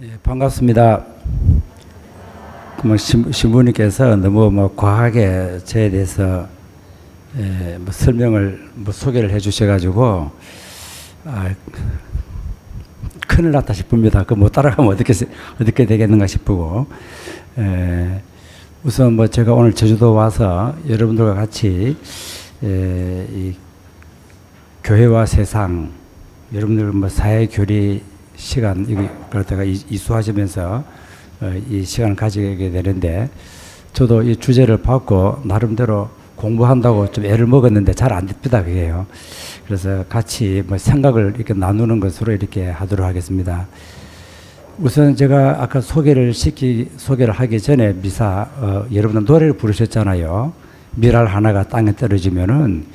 예, 반갑습니다. 신부님께서 너무 과하게 저에 대해서 설명을 소개를 해주셔가지고 큰일 났다 싶습니다. 그 못 따라가면 어떻게 되겠는가 싶고 우선 제가 오늘 제주도 와서 여러분들과 같이 이 교회와 세상 여러분들 사회 교리 시간 그러다가 이수하시면서 이 시간을 가지게 되는데 저도 이 주제를 받고 나름대로 공부한다고 좀 애를 먹었는데 잘 안 됩니다 그게요. 그래서 같이 생각을 이렇게 나누는 것으로 이렇게 하도록 하겠습니다. 우선 제가 아까 소개를 하기 전에 미사 여러분들 노래를 부르셨잖아요. 미랄 하나가 땅에 떨어지면은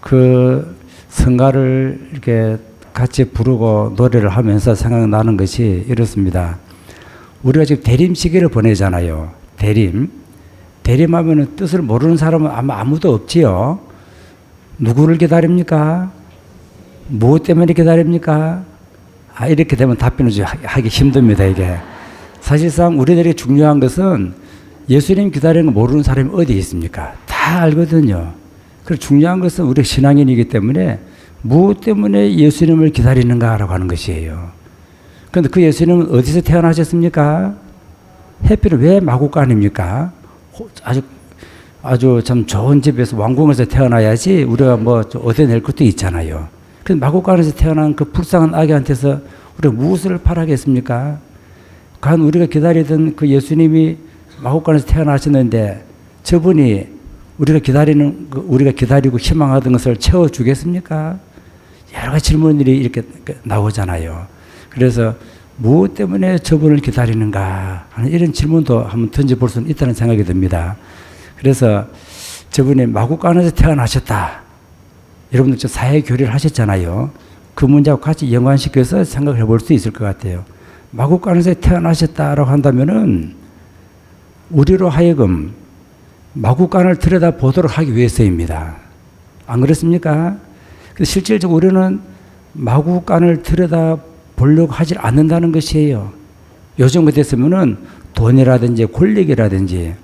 그 성가를 이렇게 같이 부르고 노래를 하면서 생각나는 것이 이렇습니다. 우리가 지금 대림 시기를 보내잖아요. 대림하면은 뜻을 모르는 사람은 아마 아무도 없지요. 누구를 기다립니까? 무엇 때문에 기다립니까? 이렇게 되면 답변을 하기 힘듭니다, 이게. 사실상 우리들에게 중요한 것은 예수님 기다리는 거 모르는 사람이 어디 있습니까? 다 알거든요. 그래서 중요한 것은 우리 신앙인이기 때문에 무엇 때문에 예수님을 기다리는가라고 하는 것이에요. 그런데 그 예수님은 어디서 태어나셨습니까? 해필은 왜 마구간입니까? 아주 참 좋은 집에서 왕궁에서 태어나야지 우리가 얻어낼 것도 있잖아요. 근데 마구간에서 태어난 그 불쌍한 아기한테서 우리가 무엇을 바라겠습니까? 과연 우리가 기다리던 그 예수님이 마구간에서 태어나셨는데 저분이 우리가 기다리고 희망하던 것을 채워주겠습니까? 여러 가지 질문들이 이렇게 나오잖아요. 그래서 무엇 때문에 저분을 기다리는가 하는 이런 질문도 한번 던져볼 수는 있다는 생각이 듭니다. 그래서 저분이 마구간에서 태어나셨다. 여러분들 저 사회 교리를 하셨잖아요. 그 문제하고 같이 연관시켜서 생각해 볼 수 있을 것 같아요. 마구간에서 태어나셨다라고 한다면은 우리로 하여금 마구간을 들여다보도록 하기 위해서입니다. 안 그렇습니까? 실질적으로 우리는 마구간을 들여다보려고 하지 않는다는 것이에요. 요즘 같았으면은 돈이라든지 권력이라든지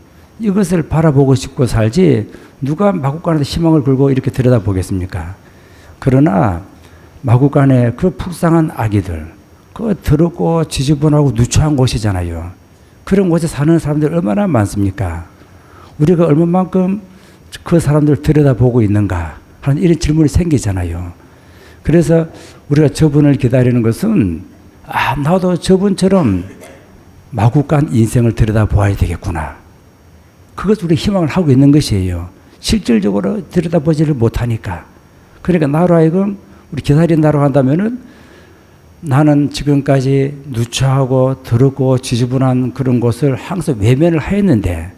이것을 바라보고 싶고 살지 누가 마구간에서 희망을 걸고 이렇게 들여다보겠습니까? 그러나 마구간에 그 불쌍한 아기들, 그 더럽고 지저분하고 누추한 곳이잖아요. 그런 곳에 사는 사람들 얼마나 많습니까? 우리가 얼마만큼 그 사람들을 들여다보고 있는가 하는 이런 질문이 생기잖아요. 그래서 우리가 저분을 기다리는 것은 나도 저분처럼 마구간 인생을 들여다보아야 되겠구나. 그것을 우리 희망을 하고 있는 것이에요. 실질적으로 들여다보지를 못하니까. 그러니까 나로 하여금 우리 기다린다고 한다면은 나는 지금까지 누추하고 더럽고 지저분한 그런 곳을 항상 외면을 하였는데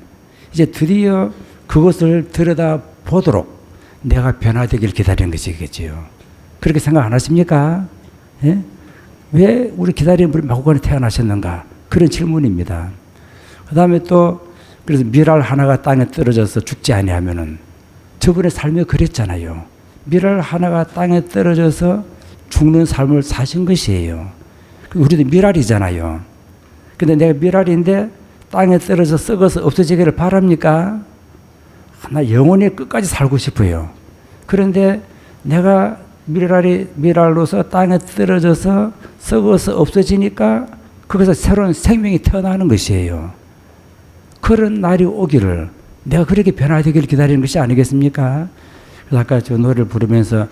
이제 드디어 그것을 들여다보도록 내가 변화되길 기다리는 것이겠지요. 그렇게 생각 안 하십니까? 예? 왜 우리 기다리는 분이 마구간에 태어나셨는가? 그런 질문입니다. 그 다음에 또 그래서 미랄 하나가 땅에 떨어져서 죽지 아니하면은 저분의 삶이 그랬잖아요. 미랄 하나가 땅에 떨어져서 죽는 삶을 사신 것이에요. 우리도 미랄이잖아요. 근데 내가 미랄인데 땅에 떨어져 썩어서 없어지기를 바랍니까? 나 영원히 끝까지 살고 싶어요. 그런데 내가 미랄로서 땅에 떨어져서 썩어서 없어지니까 거기서 새로운 생명이 태어나는 것이에요. 그런 날이 오기를 내가 그렇게 변화되기를 기다리는 것이 아니겠습니까? 그래서 아까 저 노래를 부르면서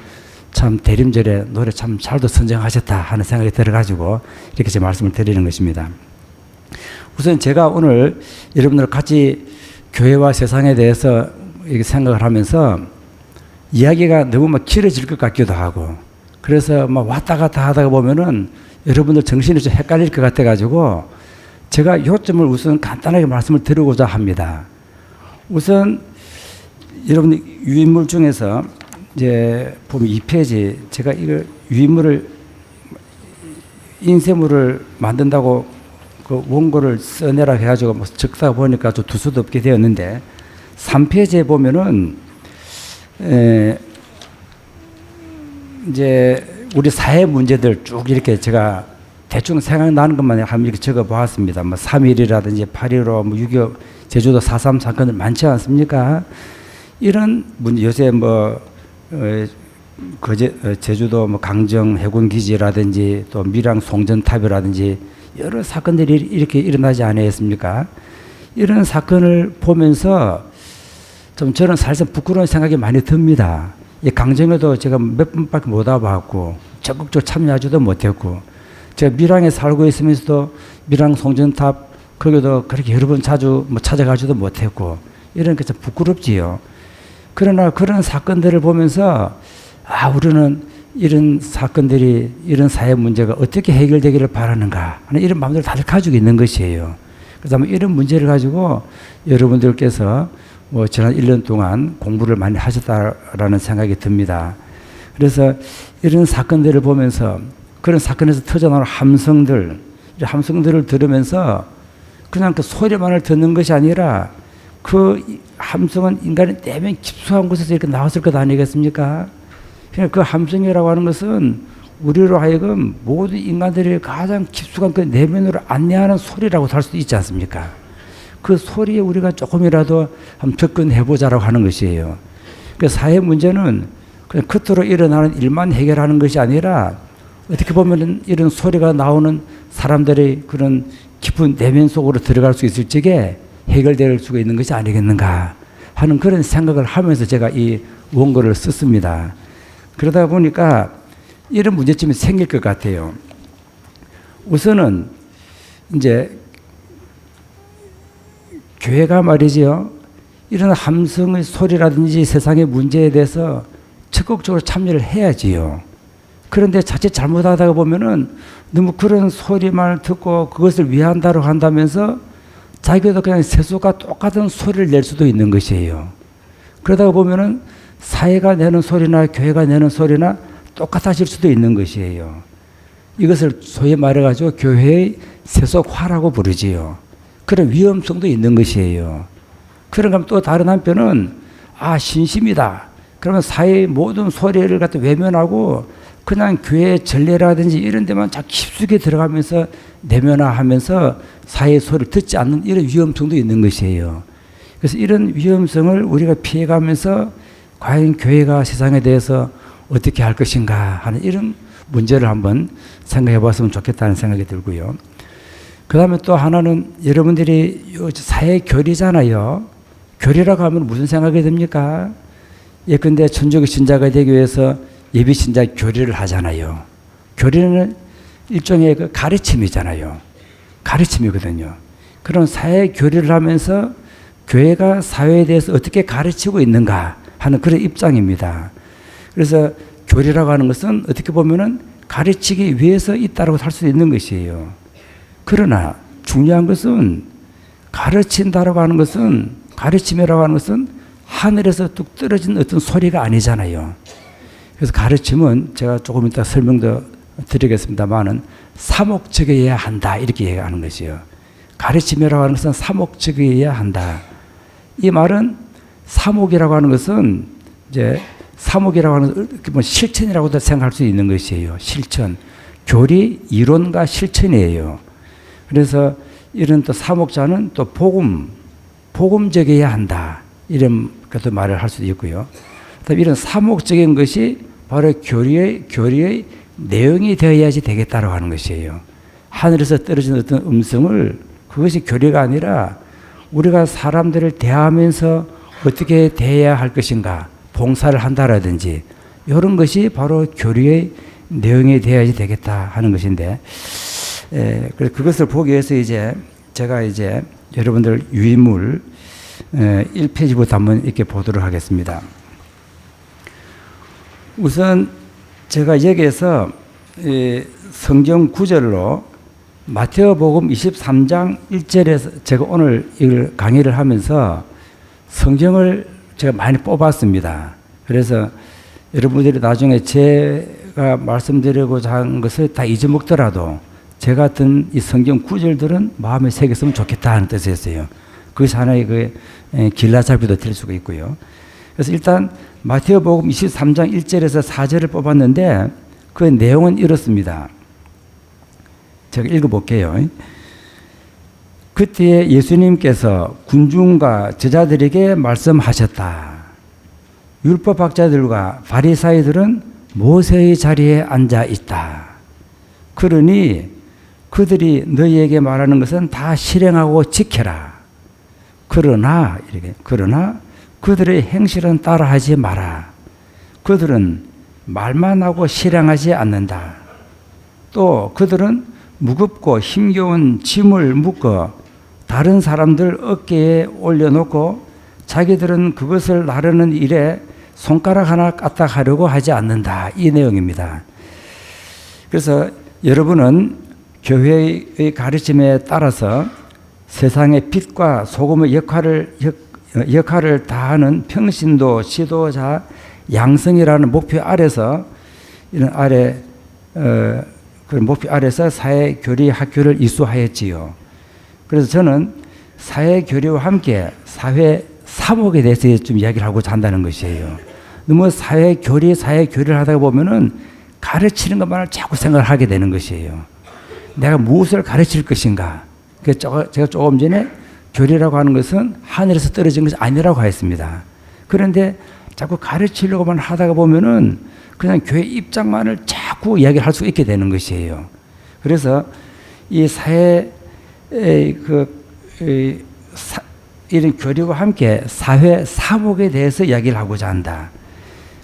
참 대림절에 노래 참 잘도 선정하셨다 하는 생각이 들어가지고 이렇게 제 말씀을 드리는 것입니다. 우선 제가 오늘 여러분들 같이 교회와 세상에 대해서 이렇게 생각을 하면서 이야기가 너무 길어질 것 같기도 하고 그래서 왔다 갔다 하다가 보면은 여러분들 정신이 좀 헷갈릴 것 같아가지고 제가 요점을 우선 간단하게 말씀을 드리고자 합니다. 우선 여러분들 유인물 중에서 이제 보면 2페이지 제가 이거 유인물을 인쇄물을 만든다고 그 원고를 써내라 해가지고 적다 보니까 좀 두 수도 없게 되었는데 3페이지에 보면은 이제 우리 사회 문제들 쭉 이렇게 제가 대충 생각나는 것만 한번 이렇게 적어 보았습니다. 뭐 3.1이라든지 8.15, 뭐 6.25 제주도 4.3 사건들 많지 않습니까? 이런 문제, 요새 뭐 제주도 뭐 강정 해군 기지라든지 또 밀양 송전탑이라든지 여러 사건들이 이렇게 일어나지 않았습니까? 이런 사건을 보면서 좀 저는 사실 부끄러운 생각이 많이 듭니다. 이 강정에도 제가 몇 번밖에 못 와봤고 적극적으로 참여하지도 못했고, 제가 밀양에 살고 있으면서도 밀양 송전탑 거기도 그렇게 여러 번 자주 뭐 찾아가지도 못했고, 이런 게 참 부끄럽지요. 그러나 그런 사건들을 보면서 우리는 이런 사건들이, 이런 사회 문제가 어떻게 해결되기를 바라는가 하는 이런 마음들을 다들 가지고 있는 것이에요. 그래서 아마 이런 문제를 가지고 여러분들께서 뭐 지난 1년 동안 공부를 많이 하셨다라는 생각이 듭니다. 그래서 이런 사건들을 보면서 그런 사건에서 터져나오는 함성들, 함성들을 들으면서 그냥 그 소리만을 듣는 것이 아니라 그 함성은 인간의 내면 깊숙한 곳에서 이렇게 나왔을 것 아니겠습니까? 그러니까 그 함성이라고 하는 것은 우리로 하여금 모든 인간들이 가장 깊숙한 그 내면으로 안내하는 소리라고 할 수도 있지 않습니까? 그 소리에 우리가 조금이라도 한번 접근해보자라고 하는 것이에요. 그 사회 문제는 그냥 겉으로 일어나는 일만 해결하는 것이 아니라 어떻게 보면 이런 소리가 나오는 사람들의 그런 깊은 내면 속으로 들어갈 수 있을 적에 해결될 수가 있는 것이 아니겠는가 하는 그런 생각을 하면서 제가 이 원고를 썼습니다. 그러다 보니까 이런 문제점이 생길 것 같아요. 우선은 이제 교회가 말이지요, 이런 함성의 소리라든지 세상의 문제에 대해서 적극적으로 참여를 해야지요. 그런데 자칫 잘못하다가 보면은 너무 그런 소리만 듣고 그것을 위한다고 한다면서 자기도 그냥 세속과 똑같은 소리를 낼 수도 있는 것이에요. 그러다가 보면은 사회가 내는 소리나 교회가 내는 소리나 똑같아질 수도 있는 것이에요. 이것을 소위 말해가지고 교회의 세속화라고 부르지요. 그런 위험성도 있는 것이에요. 그런가 하면 또 다른 한편은 신심이다. 그러면 사회의 모든 소리를 갖다 외면하고 그냥 교회 전례라든지 이런 데만 자 깊숙이 들어가면서 내면화하면서 사회의 소리를 듣지 않는 이런 위험성도 있는 것이에요. 그래서 이런 위험성을 우리가 피해가면서 과연 교회가 세상에 대해서 어떻게 할 것인가 하는 이런 문제를 한번 생각해 봤으면 좋겠다는 생각이 들고요. 그 다음에 또 하나는 여러분들이 사회 교리잖아요. 교리라고 하면 무슨 생각이 듭니까? 예컨대 천주교 신자가 되기 위해서 예비 신자 교리를 하잖아요. 교리는 일종의 그 가르침이잖아요. 가르침이거든요. 그런 사회 교리를 하면서 교회가 사회에 대해서 어떻게 가르치고 있는가 하는 그런 입장입니다. 그래서 교리라고 하는 것은 어떻게 보면은 가르치기 위해서 있다고 할 수 있는 것이에요. 그러나 중요한 것은 가르친다라고 하는 것은, 가르침이라고 하는 것은 하늘에서 뚝 떨어진 어떤 소리가 아니잖아요. 그래서 가르침은 제가 조금 이따 설명도 드리겠습니다만은 사목적이어야 한다 이렇게 얘기하는 것이요. 가르침이라고 하는 것은 사목적이어야 한다. 이 말은 사목이라고 하는 것은 이제 사목이라고 하는 뭐 실천이라고도 생각할 수 있는 것이에요. 실천. 교리, 이론과 실천이에요. 그래서 이런 또 사목자는 또 복음적이어야 한다. 이런 것도 말을 할 수도 있고요. 그다음에 이런 사목적인 것이 바로 교리의 내용이 되어야지 되겠다라고 하는 것이에요. 하늘에서 떨어진 어떤 음성을, 그것이 교리가 아니라 우리가 사람들을 대하면서 어떻게 대해야 할 것인가, 봉사를 한다라든지 이런 것이 바로 교리의 내용이 되어야지 되겠다 하는 것인데, 그래서 그것을 보기 위해서 이제 제가 이제 여러분들 유인물 1페이지부터 한번 이렇게 보도록 하겠습니다. 우선 제가 여기에서 성경 구절로 마태복음 23장 1절에서 제가 오늘 이걸 강의를 하면서 성경을 제가 많이 뽑았습니다. 그래서 여러분들이 나중에 제가 말씀드리고자 한 것을 다 잊어먹더라도 제가 든 이 성경 구절들은 마음에 새겼으면 좋겠다 하는 뜻이었어요. 그것이 하나의 그 길라잡이도 될 수가 있고요. 그래서 일단 마태복음 23장 1절에서 4절을 뽑았는데 그 내용은 이렇습니다. 제가 읽어볼게요. 그때 예수님께서 군중과 제자들에게 말씀하셨다. 율법학자들과 바리사이들은 모세의 자리에 앉아 있다. 그러니 그들이 너희에게 말하는 것은 다 실행하고 지켜라. 그러나 그들의 행실은 따라하지 마라. 그들은 말만 하고 실행하지 않는다. 또 그들은 무겁고 힘겨운 짐을 묶어 다른 사람들 어깨에 올려놓고 자기들은 그것을 나르는 일에 손가락 하나 까딱하려고 하지 않는다. 이 내용입니다. 그래서 여러분은 교회의 가르침에 따라서 세상의 빛과 소금의 역할을 다하는 평신도 지도자 양성이라는 목표 아래서 이런 그 목표 아래서 사회 교리 학교를 이수하였지요. 그래서 저는 사회 교리와 함께 사회 사목에 대해서 좀 이야기를 하고자 한다는 것이에요. 너무 사회 교리를 하다 보면은 가르치는 것만을 자꾸 생각을 하게 되는 것이에요. 내가 무엇을 가르칠 것인가. 제가 조금 전에 교리라고 하는 것은 하늘에서 떨어진 것이 아니라고 하였습니다. 그런데 자꾸 가르치려고만 하다가 보면은 그냥 교회 입장만을 자꾸 이야기를 할 수 있게 되는 것이에요. 그래서 이 사회 이런 교리와 함께 사회 사목에 대해서 이야기를 하고자 한다.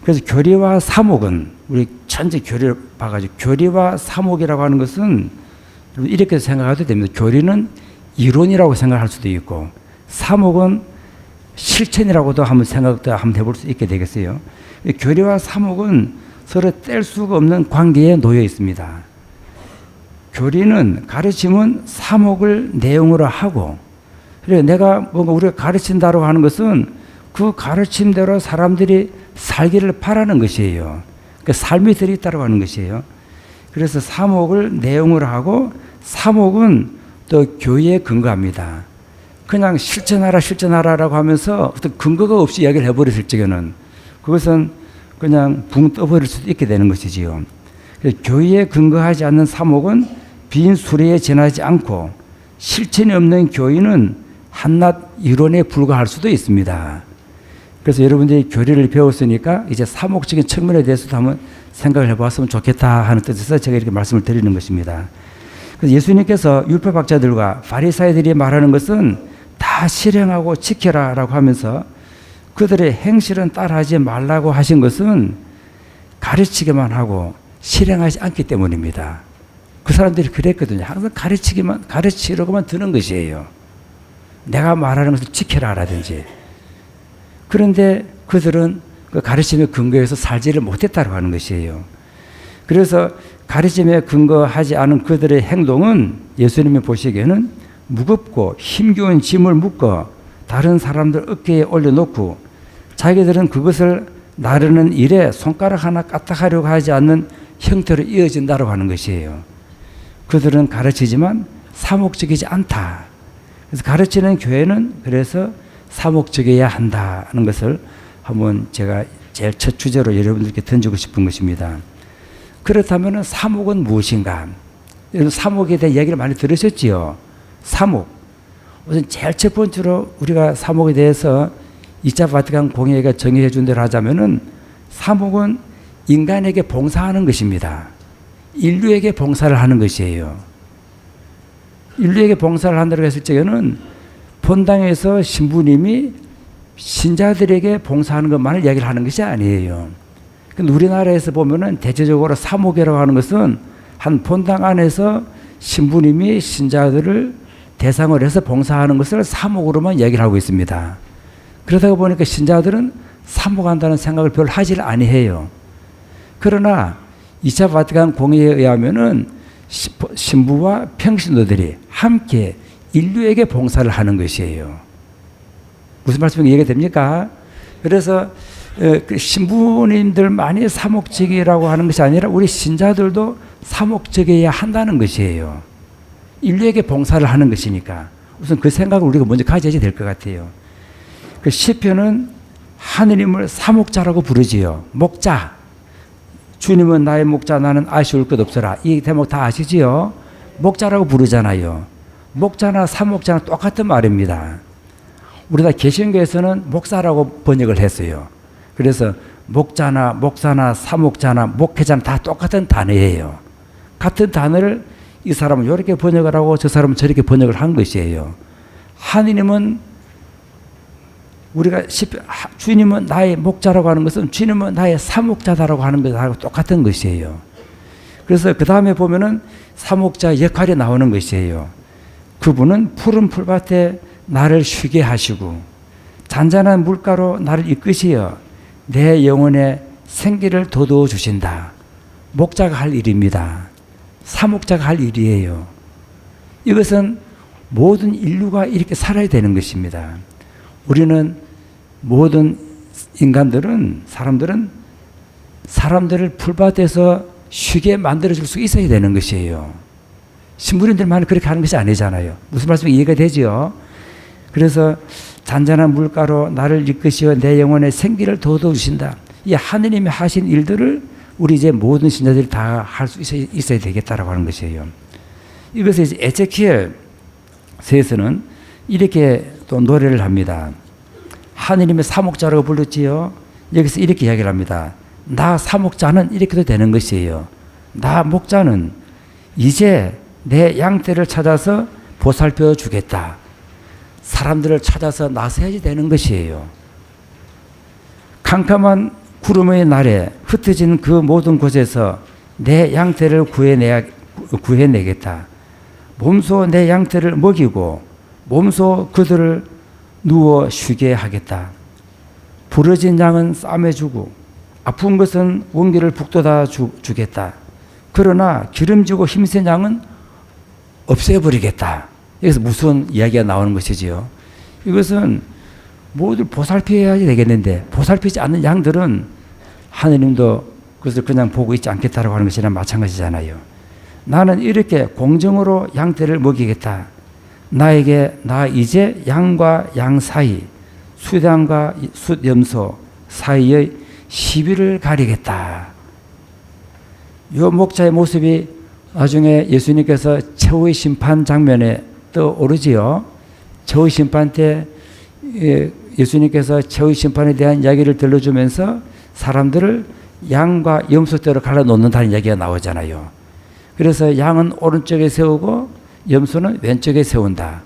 그래서 교리와 사목은 우리 전체 교리를 봐가지고 교리와 사목이라고 하는 것은 이렇게 생각해도 됩니다. 교리는 이론이라고 생각할 수도 있고 사목은 실천이라고도 한번 해볼 수 있게 되겠어요. 교리와 사목은 서로 뗄 수가 없는 관계에 놓여 있습니다. 교리는 가르침은 사목을 내용으로 하고 그래 내가 뭔가 우리가 가르친다고 하는 것은 그 가르침대로 사람들이 살기를 바라는 것이에요. 그러니까 삶이 들어있다고 하는 것이에요. 그래서 사목을 내용으로 하고 사목은 또 교리에 근거합니다. 그냥 실천하라라고 하면서 어떤 근거가 없이 이야기를 해버렸을 적에는 그것은 그냥 붕 떠버릴 수도 있게 되는 것이지요. 교리에 근거하지 않는 사목은 빈 수레에 지나지 않고 실천이 없는 교리는 한낱 이론에 불과할 수도 있습니다. 그래서 여러분들이 교리를 배웠으니까 이제 사목적인 측면에 대해서도 한번 생각을 해봤으면 좋겠다 하는 뜻에서 제가 이렇게 말씀을 드리는 것입니다. 그래서 예수님께서 율법학자들과 바리사이들이 말하는 것은 다 실행하고 지켜라라고 하면서 그들의 행실은 따라하지 말라고 하신 것은 가르치기만 하고 실행하지 않기 때문입니다. 그 사람들이 그랬거든요. 항상 가르치려고만 드는 것이에요. 내가 말하는 것을 지켜라라든지. 그런데 그들은 그 가르침에 근거해서 살지를 못했다고 하는 것이에요. 그래서 가르침에 근거하지 않은 그들의 행동은 예수님이 보시기에는 무겁고 힘겨운 짐을 묶어 다른 사람들 어깨에 올려놓고 자기들은 그것을 나르는 일에 손가락 하나 까딱하려고 하지 않는 형태로 이어진다고 하는 것이에요. 그들은 가르치지만 사목적이지 않다. 그래서 가르치는 교회는 그래서 사목적이어야 한다는 것을 한번 제가 제일 첫 주제로 여러분들께 던지고 싶은 것입니다. 그렇다면 사목은 무엇인가? 사목에 대한 이야기를 많이 들으셨지요? 사목. 우선 제일 첫 번째로 우리가 사목에 대해서 2차 바티칸 공회가 정의해 준 대로 하자면은 사목은 인간에게 봉사하는 것입니다. 인류에게 봉사를 하는 것이에요. 인류에게 봉사를 한다고 했을 적에는 본당에서 신부님이 신자들에게 봉사하는 것만을 이야기를 하는 것이 아니에요. 근데 우리나라에서 보면은 대체적으로 사목이라고 하는 것은 한 본당 안에서 신부님이 신자들을 대상으로 해서 봉사하는 것을 사목으로만 이야기를 하고 있습니다. 그러다 보니까 신자들은 사목한다는 생각을 별로 하질 아니해요. 그러나 2차 바티칸 공의에 의하면은 신부와 평신도들이 함께 인류에게 봉사를 하는 것이에요. 무슨 말씀인지 이해가 됩니까? 그래서 신부님들만이 사목적이라고 하는 것이 아니라 우리 신자들도 사목적이어야 한다는 것이에요. 인류에게 봉사를 하는 것이니까 우선 그 생각을 우리가 먼저 가져야 될 것 같아요. 그 시편은 하느님을 사목자라고 부르지요. 목자. 주님은 나의 목자, 나는 아쉬울 것 없어라. 이 대목 다 아시지요? 목자라고 부르잖아요. 목자나 사목자나 똑같은 말입니다. 우리가 개신교에서는 목사라고 번역을 했어요. 그래서 목자나 목사나 사목자나 목회자나 다 똑같은 단어예요. 같은 단어를 이 사람은 이렇게 번역을 하고 저 사람은 저렇게 번역을 한 것이에요. 하느님은 우리가 주님은 나의 목자라고 하는 것은 주님은 나의 사목자다라고 하는 것하고 똑같은 것이에요. 그래서 그 다음에 보면은 사목자 역할이 나오는 것이에요. 그분은 푸른 풀밭에 나를 쉬게 하시고 잔잔한 물가로 나를 이끄시어 내 영혼에 생기를 돋워 주신다. 목자가 할 일입니다. 사목자가 할 일이에요. 이것은 모든 인류가 이렇게 살아야 되는 것입니다. 우리는 모든 인간들은 사람들을 풀밭에서 쉬게 만들어줄 수 있어야 되는 것이에요. 신부님들만 그렇게 하는 것이 아니잖아요. 무슨 말씀이 이해가 되죠? 그래서 잔잔한 물가로 나를 이끄시어 내 영혼에 생기를 돋워 주신다. 이 하느님이 하신 일들을 우리 이제 모든 신자들이 다 할 수 있어야 되겠다라고 하는 것이에요. 이것을 이제 에제키엘서에서는 이렇게 또 노래를 합니다. 하느님의 사목자라고 불렀지요. 여기서 이렇게 이야기를 합니다. 나 사목자는 이렇게도 되는 것이에요. 나 목자는 이제 내 양떼를 찾아서 보살펴 주겠다. 사람들을 찾아서 나서야지 되는 것이에요. 캄캄한 구름의 날에 흩어진 그 모든 곳에서 내 양떼를 구해내겠다. 몸소 내 양떼를 먹이고 몸소 그들을 누워 쉬게 하겠다. 부러진 양은 싸매주고 아픈 것은 원기를 북돋아 주겠다. 그러나 기름지고 힘센 양은 없애버리겠다. 여기서 무슨 이야기가 나오는 것이지요. 이것은 모두 보살펴야 되겠는데 보살피지 않는 양들은 하느님도 그것을 그냥 보고 있지 않겠다라고 하는 것이나 마찬가지잖아요. 나는 이렇게 공정으로 양떼를 먹이겠다. 나 이제 양과 양 사이, 숫양과 숫염소 사이의 시비를 가리겠다. 이 목자의 모습이 나중에 예수님께서 최후의 심판 장면에 떠오르지요. 최후의 심판 때 예수님께서 최후의 심판에 대한 이야기를 들려주면서 사람들을 양과 염소대로 갈라놓는다는 이야기가 나오잖아요. 그래서 양은 오른쪽에 세우고 염소는 왼쪽에 세운다.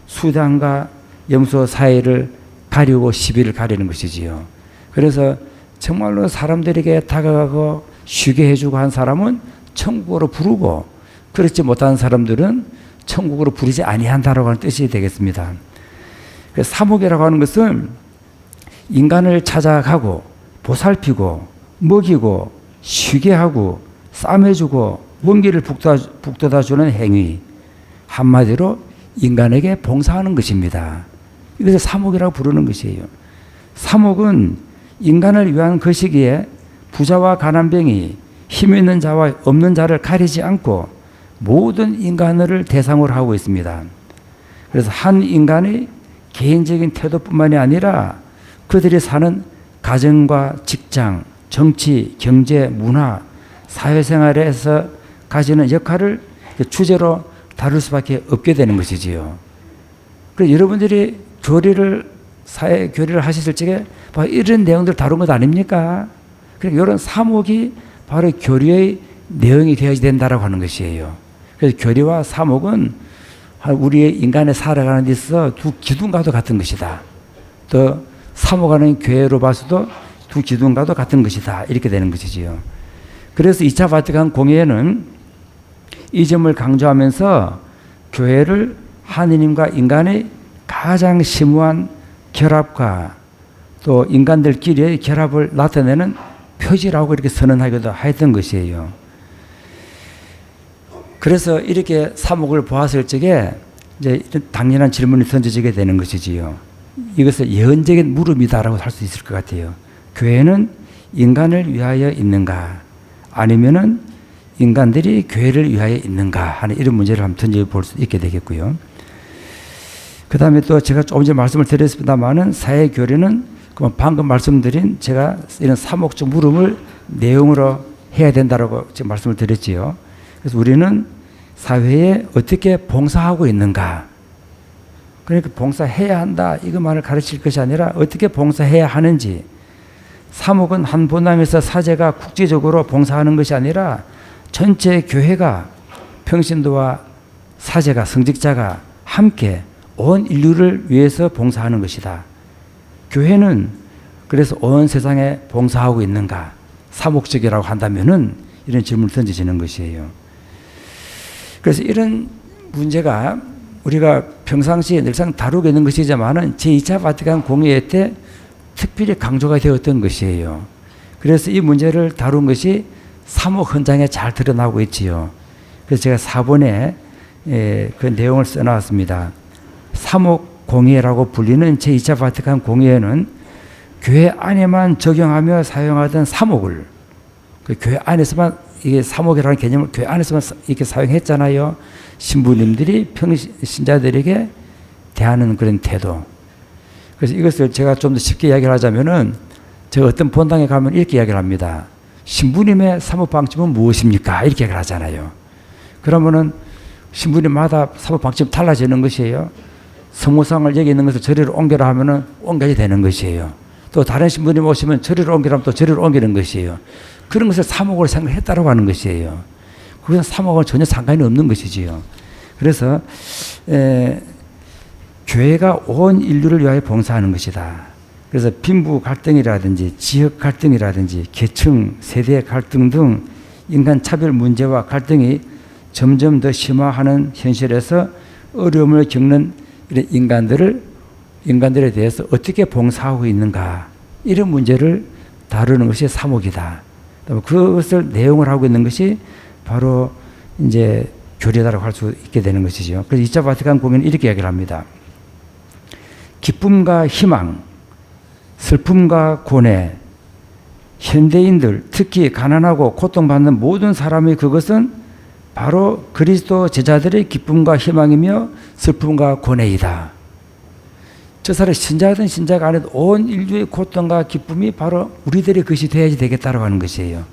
수단과 염소 사이를 가리고 시비를 가리는 것이지요. 그래서 정말로 사람들에게 다가가고 쉬게 해주고 한 사람은 천국으로 부르고 그렇지 못한 사람들은 천국으로 부르지 아니한다라고 하는 뜻이 되겠습니다. 사목이라고 하는 것은 인간을 찾아가고 보살피고 먹이고 쉬게 하고 싸매주고 원기를 북돋아주는 행위, 한마디로 인간에게 봉사하는 것입니다. 이것을 사목이라고 부르는 것이에요. 사목은 인간을 위한 것이기에 부자와 가난뱅이, 힘 있는 자와 없는 자를 가리지 않고 모든 인간을 대상으로 하고 있습니다. 그래서 한 인간의 개인적인 태도뿐만이 아니라 그들이 사는 가정과 직장, 정치, 경제, 문화, 사회생활에서 가지는 역할을 주제로 다룰 수밖에 없게 되는 것이지요. 그래서 여러분들이 사회 교리를 하셨을 적에 바로 이런 내용들 다룬 것 아닙니까? 그러니까 이런 사목이 바로 교리의 내용이 되어야 된다라고 하는 것이에요. 그래서 교리와 사목은 우리의 인간의 살아가는 데 있어서 두 기둥과도 같은 것이다. 또 사목하는 교회로 봐서도 두 기둥과도 같은 것이다. 이렇게 되는 것이지요. 그래서 2차 바티칸 공회에는 이 점을 강조하면서 교회를 하느님과 인간의 가장 심오한 결합과 또 인간들끼리의 결합을 나타내는 표지라고 이렇게 선언하기도 했던 것이에요. 그래서 이렇게 사목을 보았을 적에 이제 당연한 질문이 던져지게 되는 것이지요. 이것을 예언적인 물음이다라고 할 수 있을 것 같아요. 교회는 인간을 위하여 있는가? 아니면은 인간들이 교회를 위하여 있는가? 하는 이런 문제를 한번 던져볼 수 있게 되겠고요. 그 다음에 또 제가 조금 전에 말씀을 드렸습니다만은 사회교리는 방금 말씀드린 제가 이런 사목적 물음을 내용으로 해야 된다라고 지금 말씀을 드렸지요. 그래서 우리는 사회에 어떻게 봉사하고 있는가. 그러니까 봉사해야 한다 이것만을 가르칠 것이 아니라 어떻게 봉사해야 하는지. 사목은 한 본당에서 사제가 국제적으로 봉사하는 것이 아니라 전체 교회가 평신도와 사제가 성직자가 함께 온 인류를 위해서 봉사하는 것이다. 교회는 그래서 온 세상에 봉사하고 있는가? 사목적이라고 한다면은 이런 질문을 던져지는 것이에요. 그래서 이런 문제가 우리가 평상시에 늘상 다루고 있는 것이지만은 제2차 바티칸 공의회 때 특별히 강조가 되었던 것이에요. 그래서 이 문제를 다룬 것이 사목 헌장에 잘 드러나고 있지요. 그래서 제가 4번에 그 내용을 써놨습니다. 사목 공의회라고 불리는 제2차 바티칸 공의회는 교회 안에만 적용하며 사용하던 사목을 그 교회 안에서만 이게 사목이라는 개념을 교회 안에서만 이렇게 사용했잖아요. 신부님들이 평신자들에게 대하는 그런 태도. 그래서 이것을 제가 좀 더 쉽게 이야기를 하자면은 제가 어떤 본당에 가면 이렇게 이야기를 합니다. 신부님의 사목 방침은 무엇입니까? 이렇게 이야기를 하잖아요. 그러면은 신부님마다 사목 방침 달라지는 것이에요. 성모상을 여기 있는 것을 저리로 옮겨라 하면은 옮겨야 되는 것이에요. 또 다른 신부님 오시면 저리로 옮기라 하면 또 저리로 옮기는 것이에요. 그런 것을 사목으로 생각했다고 하는 것이에요. 그것은 사목과 전혀 상관이 없는 것이지요. 그래서 교회가 온 인류를 위하여 봉사하는 것이다. 그래서 빈부 갈등이라든지 지역 갈등이라든지 계층, 세대 갈등 등 인간 차별 문제와 갈등이 점점 더 심화하는 현실에서 어려움을 겪는 이런 인간들에 대해서 어떻게 봉사하고 있는가 이런 문제를 다루는 것이 사목이다. 그것을 내용을 하고 있는 것이 바로 이제 교리다라고 할 수 있게 되는 것이죠. 그래서 2차 바티칸 공의는 이렇게 이야기를 합니다. 기쁨과 희망, 슬픔과 고뇌, 현대인들 특히 가난하고 고통받는 모든 사람의 그것은 바로 그리스도 제자들의 기쁨과 희망이며 슬픔과 고뇌이다. 저 사람 신자든 신자가 아니든 온 인류의 고통과 기쁨이 바로 우리들의 것이 되어야지 되겠다라고 하는 것이에요.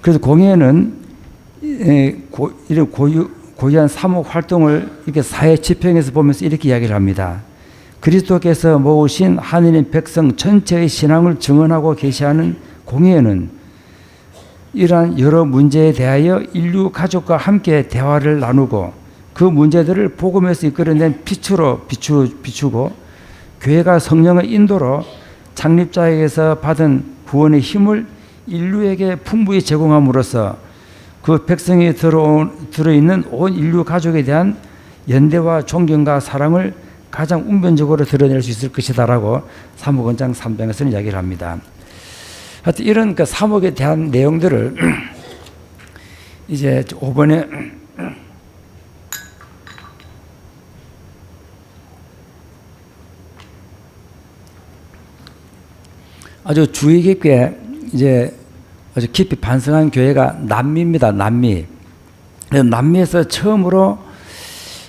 그래서 공예는 이런 고유한 사목 활동을 이렇게 사회 지평에서 보면서 이렇게 이야기를 합니다. 그리스도께서 모으신 하느님 백성 전체의 신앙을 증언하고 계시하는 공예는 이러한 여러 문제에 대하여 인류 가족과 함께 대화를 나누고 그 문제들을 복음에서 이끌어낸 빛으로 비추고 교회가 성령의 인도로 창립자에게서 받은 구원의 힘을 인류에게 풍부히 제공함으로써 그 백성이 들어있는 온 인류 가족에 대한 연대와 존경과 사랑을 가장 운변적으로 드러낼 수 있을 것이다라고 사목원장 3장에서는 이야기를 합니다. 하여튼 이런 그 사목에 대한 내용들을 이제 5번에 아주 주의 깊게 이제 아주 깊이 반성한 교회가 남미입니다. 남미. 남미에서 처음으로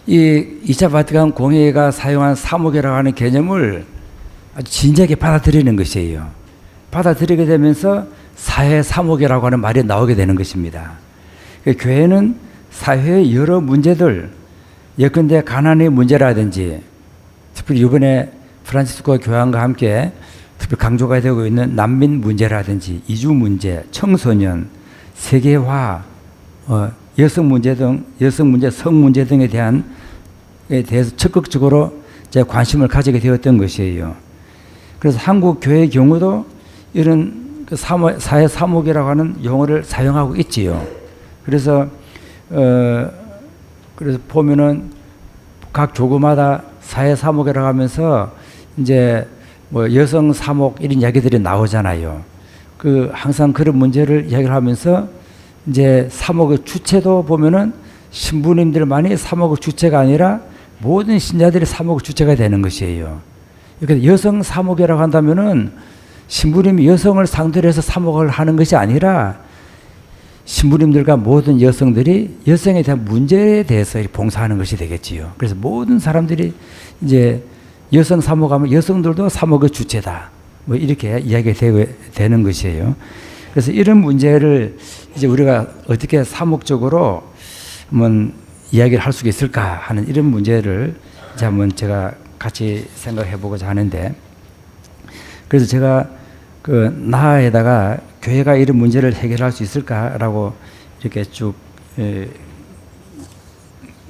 이 2차 바티칸 공회가 사용한 사목이라고 하는 개념을 아주 진지하게 받아들이는 것이에요. 받아들이게 되면서 사회 사목이라고 하는 말이 나오게 되는 것입니다. 교회는 사회의 여러 문제들, 예컨대 가난의 문제라든지, 특별히 이번에 프란치스코 교황과 함께 특히 강조가 되고 있는 난민 문제라든지 이주 문제, 청소년, 세계화, 여성 문제, 성 문제 등에 대해서 적극적으로 관심을 가지게 되었던 것이에요. 그래서 한국 교회의 경우도 이런 사회 사목이라고 하는 용어를 사용하고 있지요. 그래서 보면은 각 조그마다 사회 사목이라고 하면서 이제 뭐 여성 사목 이런 이야기들이 나오잖아요. 항상 그런 문제를 이야기를 하면서 이제 사목의 주체도 보면은 신부님들만이 사목의 주체가 아니라 모든 신자들이 사목의 주체가 되는 것이에요. 그러니까 여성 사목이라고 한다면은 신부님이 여성을 상대로 해서 사목을 하는 것이 아니라 신부님들과 모든 여성들이 여성에 대한 문제에 대해서 봉사하는 것이 되겠지요. 그래서 모든 사람들이 이제 여성 사목하면 여성들도 사목의 주체다. 뭐 이렇게 이야기가 되는 것이에요. 그래서 이런 문제를 이제 우리가 어떻게 사목적으로 한번 이야기를 할 수 있을까 하는 이런 문제를 이제 한번 제가 같이 생각해 보고자 하는데, 그래서 제가 그 나아에다가 교회가 이런 문제를 해결할 수 있을까라고 이렇게 쭉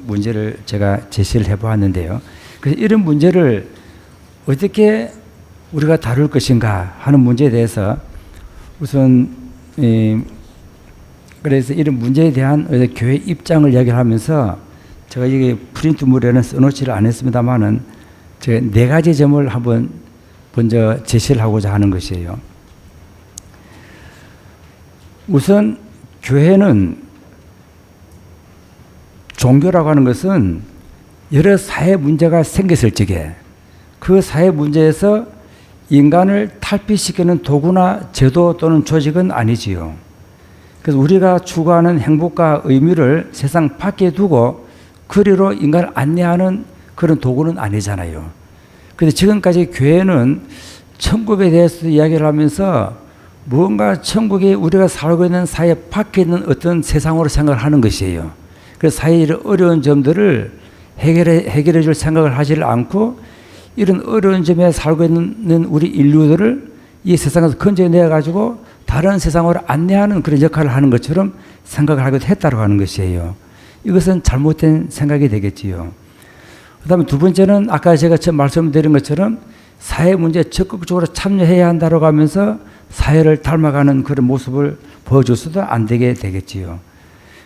문제를 제가 제시를 해 보았는데요. 그래서 이런 문제를 어떻게 우리가 다룰 것인가 하는 문제에 대해서 우선 그래서 이런 문제에 대한 교회 입장을 이야기하면서 제가 이게 프린트물에는 써놓지를 않았습니다만은 제가 4가지 점을 한번 먼저 제시를 하고자 하는 것이에요. 우선 교회는, 종교라고 하는 것은 여러 사회 문제가 생겼을 적에 그 사회 문제에서 인간을 탈피시키는 도구나 제도 또는 조직은 아니지요. 그래서 우리가 추구하는 행복과 의미를 세상 밖에 두고 그리로 인간을 안내하는 그런 도구는 아니잖아요. 그런데 지금까지 교회는 천국에 대해서 이야기를 하면서 뭔가 천국이 우리가 살고 있는 사회 밖에 있는 어떤 세상으로 생각을 하는 것이에요. 그래서 사회의 어려운 점들을 해결해 줄 생각을 하지 않고 이런 어려운 점에 살고 있는 우리 인류들을 이 세상에서 건져내 가지고 다른 세상으로 안내하는 그런 역할을 하는 것처럼 생각을 하기도 했다고 하는 것이에요. 이것은 잘못된 생각이 되겠지요. 그 다음에 두 번째는 아까 제가 처음 말씀드린 것처럼 사회 문제에 적극적으로 참여해야 한다고 하면서 사회를 닮아가는 그런 모습을 보여줘서도 안 되게 되겠지요.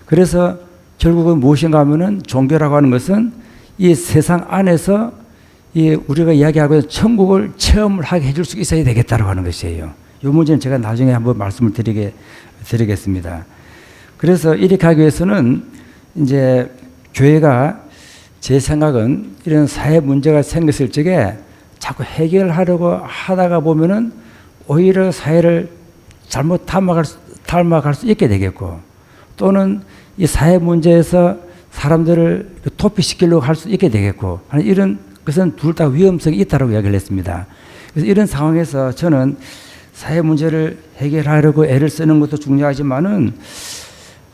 그래서 결국은 무엇인가 하면은 종교라고 하는 것은 이 세상 안에서 이 우리가 이야기하고 있는 천국을 체험을 하게 해줄 수 있어야 되겠다고 하는 것이에요. 이 문제는 제가 나중에 한번 말씀을 드리겠습니다. 그래서 이렇게 하기 위해서는 이제 교회가, 제 생각은 이런 사회 문제가 생겼을 적에 자꾸 해결하려고 하다가 보면은 오히려 사회를 잘못 닮아갈 수 있게 되겠고, 또는 이 사회 문제에서 사람들을 도피시키려고 할 수 있게 되겠고, 이런 것은 둘 다 위험성이 있다고 이야기를 했습니다. 그래서 이런 상황에서 저는 사회 문제를 해결하려고 애를 쓰는 것도 중요하지만은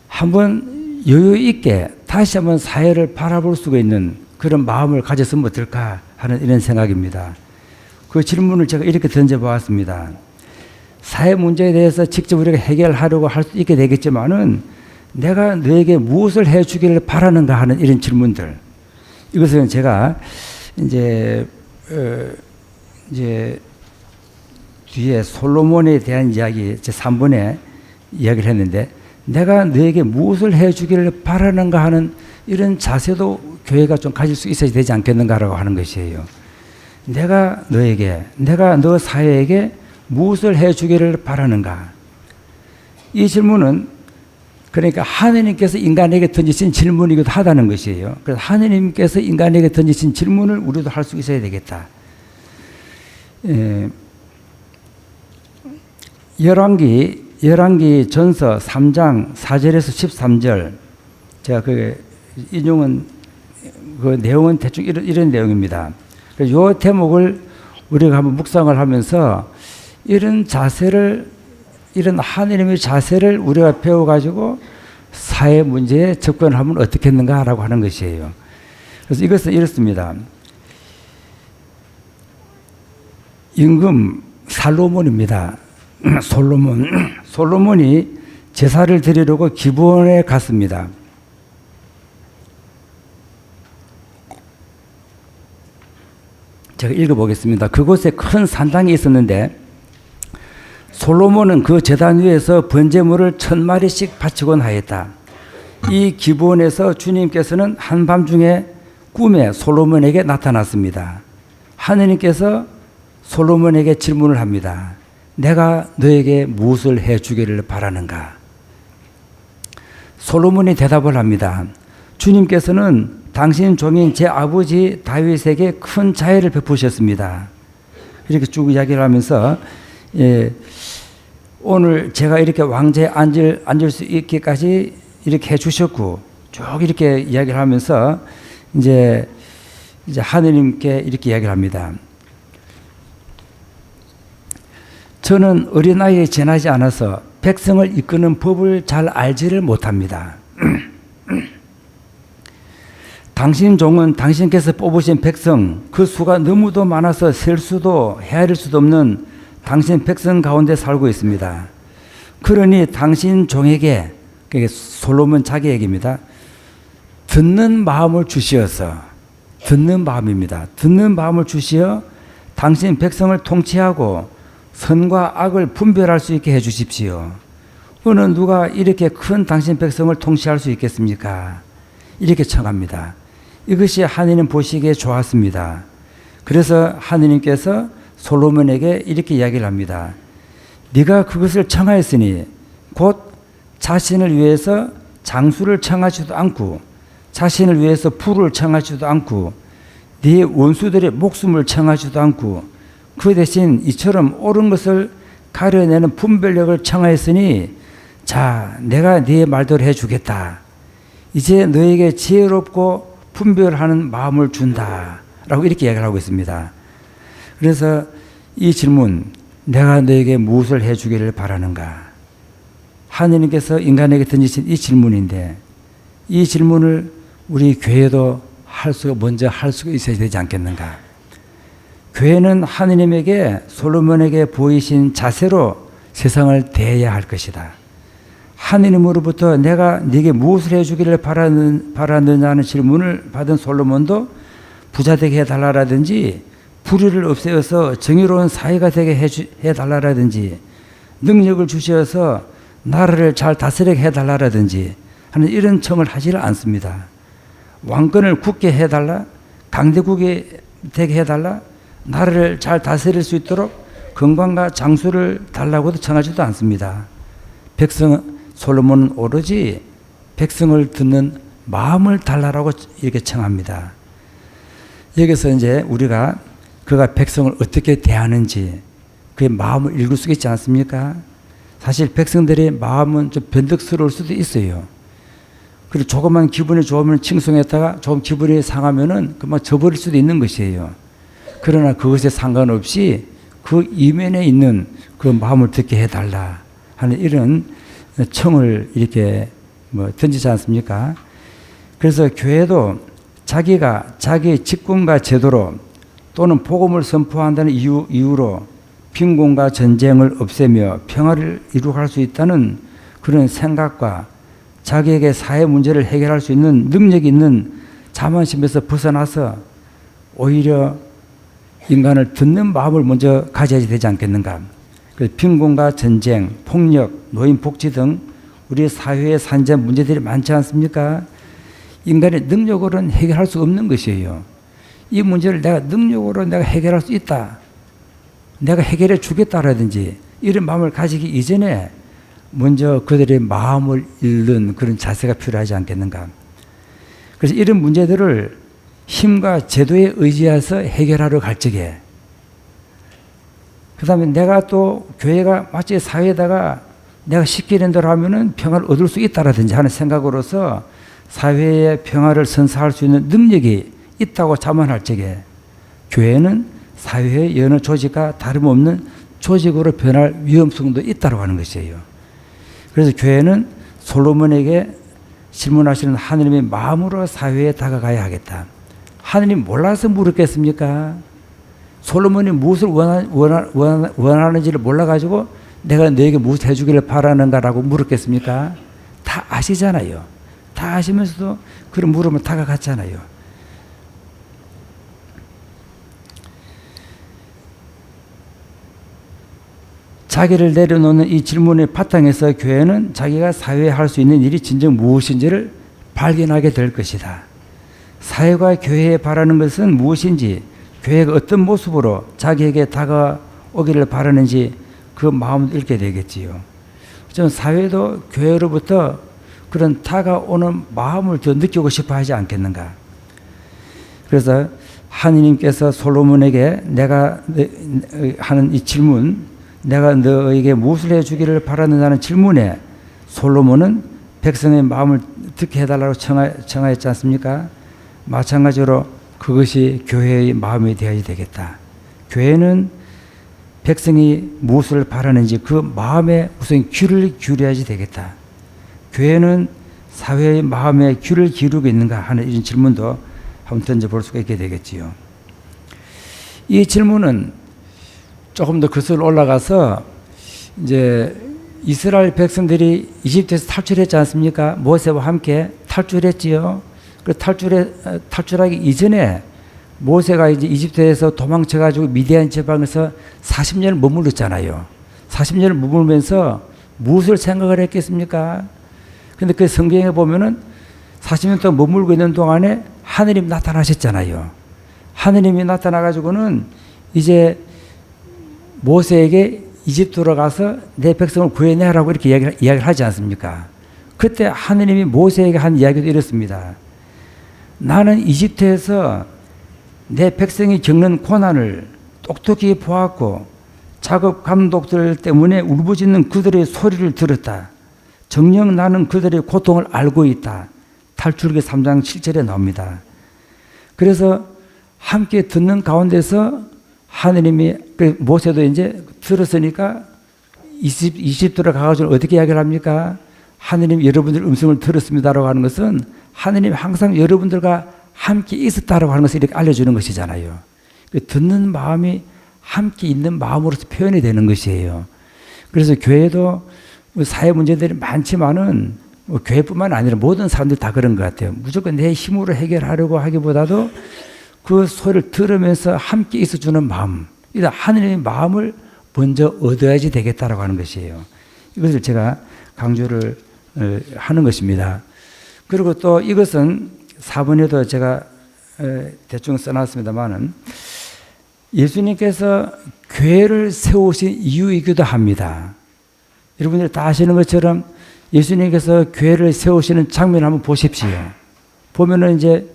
한번 여유 있게 다시 한번 사회를 바라볼 수가 있는 그런 마음을 가졌으면 어떨까 하는 이런 생각입니다. 그 질문을 제가 이렇게 던져보았습니다. 사회 문제에 대해서 직접 우리가 해결하려고 할 수 있게 되겠지만은 내가 너에게 무엇을 해주기를 바라는가 하는 이런 질문들. 이것은 제가 이제 뒤에 솔로몬에 대한 이야기, 제 3번에 이야기를 했는데, 내가 너에게 무엇을 해주기를 바라는가 하는 이런 자세도 교회가 좀 가질 수 있어야 되지 않겠는가라고 하는 것이에요. 내가 너 사회에게 무엇을 해주기를 바라는가. 이 질문은 그러니까 하느님께서 인간에게 던지신 질문이기도 하다는 것이에요. 그래서 하느님께서 인간에게 던지신 질문을 우리도 할 수 있어야 되겠다. 열왕기 전서 3장 4절에서 13절, 제가 인용은 그 내용은 대충 이런 내용입니다. 이 대목을 우리가 한번 묵상을 하면서 이런 하느님의 자세를 우리가 배워가지고 사회 문제에 접근하면 어떻겠는가라고 하는 것이에요. 그래서 이것은 이렇습니다. 임금 살로몬입니다. 솔로몬이 제사를 드리려고 기브온에 갔습니다. 제가 읽어보겠습니다. 그곳에 큰 산당이 있었는데 솔로몬은 그 제단 위에서 번제물을 1000마리씩 바치곤 하였다. 이 기브온에서 주님께서는 한밤중에 꿈에 솔로몬에게 나타났습니다. 하느님께서 솔로몬에게 질문을 합니다. 내가 너에게 무엇을 해주기를 바라는가? 솔로몬이 대답을 합니다. 주님께서는 당신 종인 제 아버지 다윗에게 큰 자애를 베푸셨습니다. 이렇게 쭉 이야기를 하면서 오늘 제가 이렇게 왕좌에 앉을 수 있게까지 이렇게 해주셨고, 쭉 이렇게 이야기를 하면서 이제 하느님께 이렇게 이야기를 합니다. 저는 어린아이에 지나지 않아서 백성을 이끄는 법을 잘 알지를 못합니다. 당신 종은 당신께서 뽑으신 백성, 그 수가 너무도 많아서 셀 수도 헤아릴 수도 없는 당신 백성 가운데 살고 있습니다. 그러니 당신 종에게, 그게 솔로몬 자기 얘기입니다. 듣는 마음을 주시어서, 듣는 마음입니다. 듣는 마음을 주시어 당신 백성을 통치하고 선과 악을 분별할 수 있게 해 주십시오. 어느 누가 이렇게 큰 당신 백성을 통치할 수 있겠습니까? 이렇게 청합니다. 이것이 하느님 보시기에 좋았습니다. 그래서 하느님께서 솔로몬에게 이렇게 이야기를 합니다. 네가 그것을 청하였으니 곧 자신을 위해서 장수를 청하지도 않고 자신을 위해서 부를 청하지도 않고 네 원수들의 목숨을 청하지도 않고 그 대신 이처럼 옳은 것을 가려내는 분별력을 청하였으니 자, 내가 네 말대로 해주겠다. 이제 너에게 지혜롭고 분별하는 마음을 준다. 라고 이렇게 이야기를 하고 있습니다. 그래서 이 질문, 내가 너에게 무엇을 해주기를 바라는가? 하느님께서 인간에게 던지신 이 질문인데 이 질문을 우리 교회도 먼저 할 수가 있어야 되지 않겠는가? 교회는 하느님에게 솔로몬에게 보이신 자세로 세상을 대해야 할 것이다. 하느님으로부터 내가 네게 무엇을 해주기를 바라느냐는 질문을 받은 솔로몬도 부자 되게 해달라라든지 불의를 없애어서 정의로운 사회가 되게 해달라라든지 능력을 주셔서 나라를 잘 다스리게 해달라라든지 하는 이런 청을 하지를 않습니다. 왕권을 굳게 해달라, 강대국이 되게 해달라, 나라를 잘 다스릴 수 있도록 건강과 장수를 달라고도 청하지도 않습니다. 솔로몬은 오로지 백성을 듣는 마음을 달라라고 이렇게 청합니다. 여기서 이제 우리가 그가 백성을 어떻게 대하는지 그의 마음을 읽을 수 있지 않습니까? 사실 백성들의 마음은 좀 변덕스러울 수도 있어요. 그리고 조금만 기분이 좋으면 칭송했다가 조금 기분이 상하면은 그만 저버릴 수도 있는 것이에요. 그러나 그것에 상관없이 그 이면에 있는 그 마음을 듣게 해달라 하는 이런 청을 이렇게 던지지 않습니까? 그래서 교회도 자기가 자기의 직분과 제도로 또는 복음을 선포한다는 이유로 빈곤과 전쟁을 없애며 평화를 이루어갈 수 있다는 그런 생각과 자기에게 사회 문제를 해결할 수 있는 능력이 있는 자만심에서 벗어나서 오히려 인간을 듣는 마음을 먼저 가져야 되지 않겠는가. 빈곤과 전쟁, 폭력, 노인 복지 등 우리 사회의 산재 문제들이 많지 않습니까? 인간의 능력으로는 해결할 수 없는 것이에요. 이 문제를 내가 능력으로 내가 해결할 수 있다. 내가 해결해 주겠다라든지 이런 마음을 가지기 이전에 먼저 그들의 마음을 읽는 그런 자세가 필요하지 않겠는가. 그래서 이런 문제들을 힘과 제도에 의지해서 해결하러 갈 적에 그 다음에 내가 또 교회가 마치 사회에다가 내가 시키는 대로 하면은 평화를 얻을 수 있다라든지 하는 생각으로서 사회의 평화를 선사할 수 있는 능력이 있다고 자만할 적에 교회는 사회의 여느 조직과 다름없는 조직으로 변할 위험성도 있다고 하는 것이에요. 그래서 교회는 솔로몬에게 질문하시는 하느님의 마음으로 사회에 다가가야 하겠다. 하느님 몰라서 물었겠습니까? 솔로몬이 무엇을 원하는지를 몰라가지고 내가 너에게 무엇을 해주기를 바라는가라고 물었겠습니까? 다 아시잖아요. 다 아시면서도 그런 물음을 다가갔잖아요. 자기를 내려놓는 이 질문의 바탕에서 교회는 자기가 사회에 할 수 있는 일이 진정 무엇인지를 발견하게 될 것이다. 사회가 교회에 바라는 것은 무엇인지, 교회가 어떤 모습으로 자기에게 다가오기를 바라는지 그 마음을 읽게 되겠지요. 좀 사회도 교회로부터 그런 다가오는 마음을 더 느끼고 싶어 하지 않겠는가. 그래서 하느님께서 솔로몬에게 내가 하는 이 질문, 내가 너에게 무엇을 해주기를 바라느냐는 질문에 솔로몬은 백성의 마음을 듣게 해달라고 청하였지 않습니까? 마찬가지로 그것이 교회의 마음이 되어야 되겠다. 교회는 백성이 무엇을 바라는지 그 마음에 우선 귀를 기울여야지 되겠다. 교회는 사회의 마음에 귀를 기울이고 있는가 하는 이런 질문도 한번 던져볼 수가 있게 되겠지요. 이 질문은 조금 더 거슬러 올라가서 이제 이스라엘 백성들이 이집트에서 탈출했지 않습니까? 모세와 함께 탈출했지요. 그 탈출하기 이전에 모세가 이제 이집트에서 도망쳐가지고 미디안 지방에서 40년을 머물렀잖아요. 40년을 머물면서 무엇을 생각을 했겠습니까? 근데 그 성경에 보면은 40년 동안 머물고 있는 동안에 하느님 나타나셨잖아요. 하느님이 나타나가지고는 이제 모세에게 이집트로 가서 내 백성을 구해내라고 이렇게 이야기를 하지 않습니까? 그때 하느님이 모세에게 한 이야기도 이렇습니다. 나는 이집트에서 내 백성이 겪는 고난을 똑똑히 보았고 작업 감독들 때문에 울부짖는 그들의 소리를 들었다. 정녕 나는 그들의 고통을 알고 있다. 탈출기 3장 7절에 나옵니다. 그래서 함께 듣는 가운데서 하느님이 모세도 이제 들었으니까 이집트로 가가지고 어떻게 이야기를 합니까? 하느님 여러분들 음성을 들었습니다라고 하는 것은 하느님 항상 여러분들과 함께 있었다라고 하는 것을 이렇게 알려주는 것이잖아요. 듣는 마음이 함께 있는 마음으로서 표현이 되는 것이에요. 그래서 교회도 사회 문제들이 많지만은 교회뿐만 아니라 모든 사람들이 다 그런 것 같아요. 무조건 내 힘으로 해결하려고 하기보다도 그 소리를 들으면서 함께 있어주는 마음, 하느님의 마음을 먼저 얻어야지 되겠다라고 하는 것이에요. 이것을 제가 강조를 하는 것입니다. 그리고 또 이것은 4번에도 제가 대충 써놨습니다만은 예수님께서 교회를 세우신 이유이기도 합니다. 여러분들이 다 아시는 것처럼 예수님께서 교회를 세우시는 장면을 한번 보십시오. 보면은 이제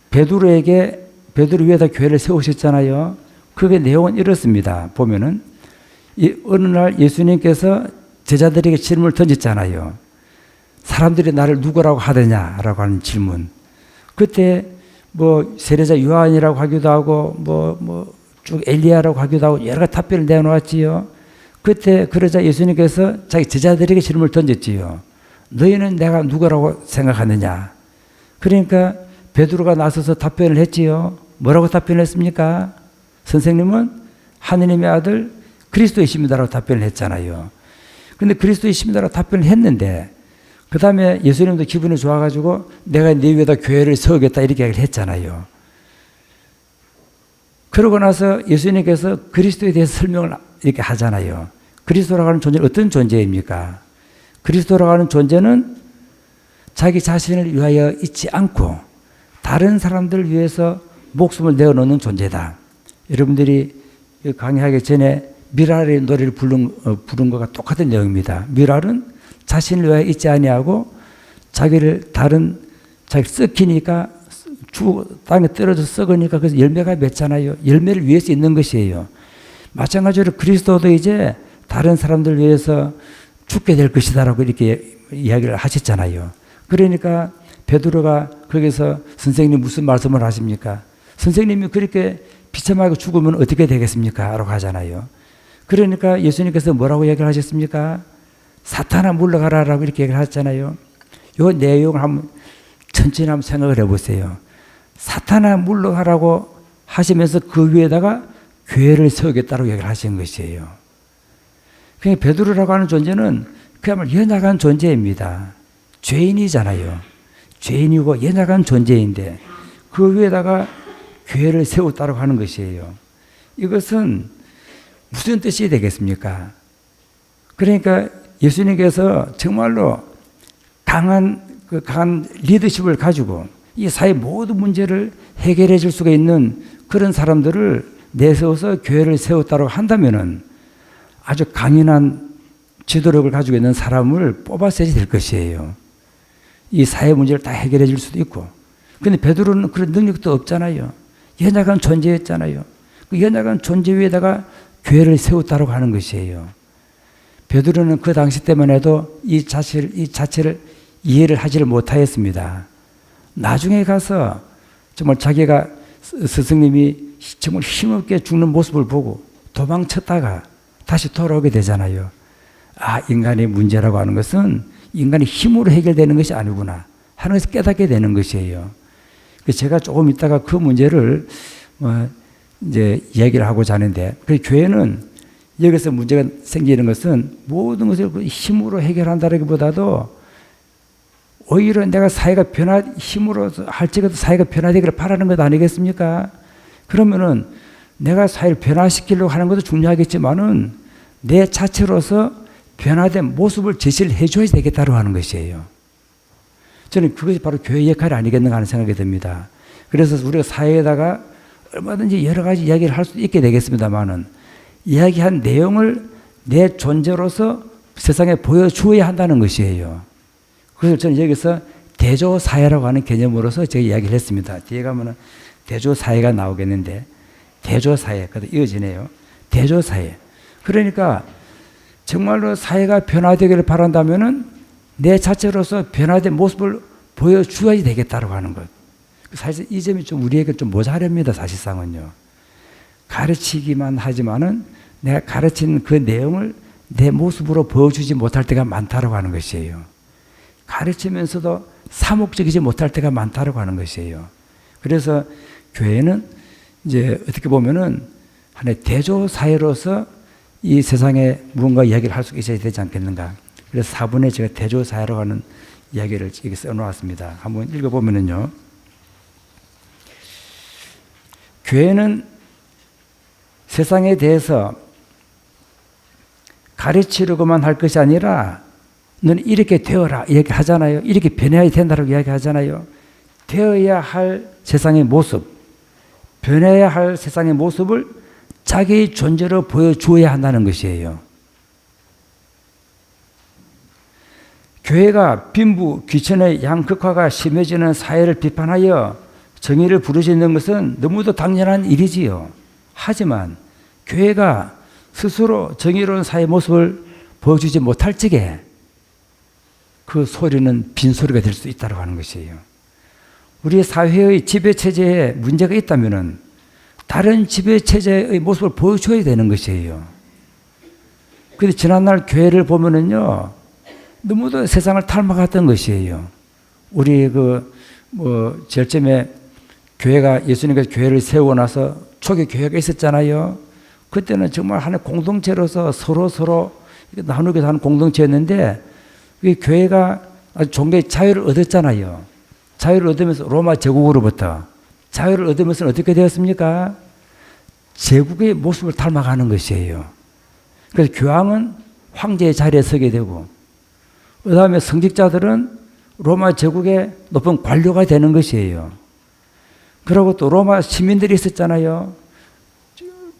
베드로 위에다 교회를 세우셨잖아요. 그게 내용은 이렇습니다. 보면은 어느 날 예수님께서 제자들에게 질문을 던졌잖아요. 사람들이 나를 누구라고 하느냐라고 하는 질문. 그때 뭐 세례자 요한이라고 하기도 하고 쭉 엘리야라고 하기도 하고 여러 가지 답변을 내놓았지요. 그때 그러자 예수님께서 자기 제자들에게 질문을 던졌지요. 너희는 내가 누구라고 생각하느냐? 그러니까 베드로가 나서서 답변을 했지요. 뭐라고 답변했습니까? 선생님은 하느님의 아들 그리스도이십니다라고 답변을 했잖아요. 근데 그리스도이십니다라고 답변을 했는데 그 다음에 예수님도 기분이 좋아가지고 내가 네 위에다 교회를 세우겠다 이렇게 얘기를 했잖아요. 그러고 나서 예수님께서 그리스도에 대해서 설명을 이렇게 하잖아요. 그리스도라고 하는 존재는 어떤 존재입니까? 그리스도라고 하는 존재는 자기 자신을 위하여 있지 않고 다른 사람들을 위해서 목숨을 내어놓는 존재다. 여러분들이 강의하기 전에 미랄의 노래를 부른 것과 똑같은 내용입니다. 미랄은 자신을 위하여 있지 아니하고 자기 썩히니까 땅에 떨어져 썩으니까 그래서 열매가 맺잖아요. 열매를 위해서 있는 것이에요. 마찬가지로 그리스도도 이제 다른 사람들 위해서 죽게 될 것이다라고 이렇게 이야기를 하셨잖아요. 그러니까 베드로가 거기서 선생님 무슨 말씀을 하십니까? 선생님이 그렇게 비참하게 죽으면 어떻게 되겠습니까? 라고 하잖아요. 그러니까 예수님께서 뭐라고 얘기를 하셨습니까? 사탄아 물러가라라고 이렇게 얘기를 하셨잖아요. 이 내용을 한번 천천히 한번 생각을 해보세요. 사탄아 물러가라고 하시면서 그 위에다가 교회를 세우겠다고 얘기를 하신 것이에요. 그러니까 베드로라고 하는 존재는 그야말로 연약한 존재입니다. 죄인이잖아요. 죄인이고 연약한 존재인데 그 위에다가 교회를 세웠다고 하는 것이에요. 이것은 무슨 뜻이 되겠습니까? 그러니까 예수님께서 정말로 강한 리더십을 가지고 이 사회 모든 문제를 해결해 줄 수가 있는 그런 사람들을 내세워서 교회를 세웠다고 한다면은 아주 강인한 지도력을 가지고 있는 사람을 뽑아서야 될 것이에요. 이 사회 문제를 다 해결해 줄 수도 있고. 근데 베드로는 그런 능력도 없잖아요. 연약한 존재였잖아요. 그 연약한 존재 위에다가 교회를 세웠다고 하는 것이에요. 베드로는 그 당시 때만 해도 이 자체를 이해를 하지를 못하였습니다. 나중에 가서 정말 자기가 스승님이 정말 힘없게 죽는 모습을 보고 도망쳤다가 다시 돌아오게 되잖아요. 아, 인간의 문제라고 하는 것은 인간의 힘으로 해결되는 것이 아니구나 하는 것을 깨닫게 되는 것이에요. 제가 조금 있다가 그 문제를 이제 이야기를 하고자 하는데, 그 교회는 여기서 문제가 생기는 것은 모든 것을 힘으로 해결한다기보다도 오히려 내가 사회가 힘으로 할지라도 사회가 변화되기를 바라는 것 아니겠습니까? 그러면은 내가 사회를 변화시키려고 하는 것도 중요하겠지만은 내 자체로서 변화된 모습을 제시를 해줘야 되겠다고 하는 것이에요. 저는 그것이 바로 교회의 역할이 아니겠는가 하는 생각이 듭니다. 그래서 우리가 사회에다가 얼마든지 여러 가지 이야기를 할 수 있게 되겠습니다만은 이야기한 내용을 내 존재로서 세상에 보여주어야 한다는 것이에요. 그래서 저는 여기서 대조사회라고 하는 개념으로서 제가 이야기를 했습니다. 뒤에 가면은 대조사회가 나오겠는데, 대조사회, 그래도 이어지네요. 대조사회. 그러니까 정말로 사회가 변화되기를 바란다면은 내 자체로서 변화된 모습을 보여주어야 되겠다고 하는 것. 사실 이 점이 좀 우리에게 좀 모자랍니다, 사실상은요. 가르치기만 하지만은 내가 가르친 그 내용을 내 모습으로 보여주지 못할 때가 많다고 하는 것이에요. 가르치면서도 사목적이지 못할 때가 많다고 하는 것이에요. 그래서 교회는 이제 어떻게 보면은 하나의 대조사회로서 이 세상에 무언가 이야기를 할 수 있어야 되지 않겠는가. 그래서 4분에 제가 대조사회라고 하는 이야기를 여기 써놓았습니다. 한번 읽어보면은요. 교회는 세상에 대해서 가르치려고만 할 것이 아니라 너는 이렇게 되어라 이렇게 하잖아요. 이렇게 변해야 된다고 이야기하잖아요. 되어야 할 세상의 모습, 변해야 할 세상의 모습을 자기의 존재로 보여주어야 한다는 것이에요. 교회가 빈부, 귀천의 양극화가 심해지는 사회를 비판하여 정의를 부르짖는 것은 너무도 당연한 일이지요. 하지만 교회가 스스로 정의로운 사회 모습을 보여주지 못할 적에 그 소리는 빈소리가 될 수 있다고 하는 것이에요. 우리 사회의 지배체제에 문제가 있다면 다른 지배체제의 모습을 보여줘야 되는 것이에요. 그런데 지난날 교회를 보면은요, 너무도 세상을 닮아갔던 것이에요. 우리 제일 처음에 교회가, 예수님께서 교회를 세우고 나서 초기 교회가 있었잖아요. 그때는 정말 하나의 공동체로서 서로 나누게 하는 공동체였는데, 이 교회가 아주 종교의 자유를 얻었잖아요. 자유를 얻으면서 로마 제국으로부터 자유를 얻으면서 어떻게 되었습니까? 제국의 모습을 닮아가는 것이에요. 그래서 교황은 황제의 자리에 서게 되고, 그 다음에 성직자들은 로마 제국의 높은 관료가 되는 것이에요. 그리고 또 로마 시민들이 있었잖아요.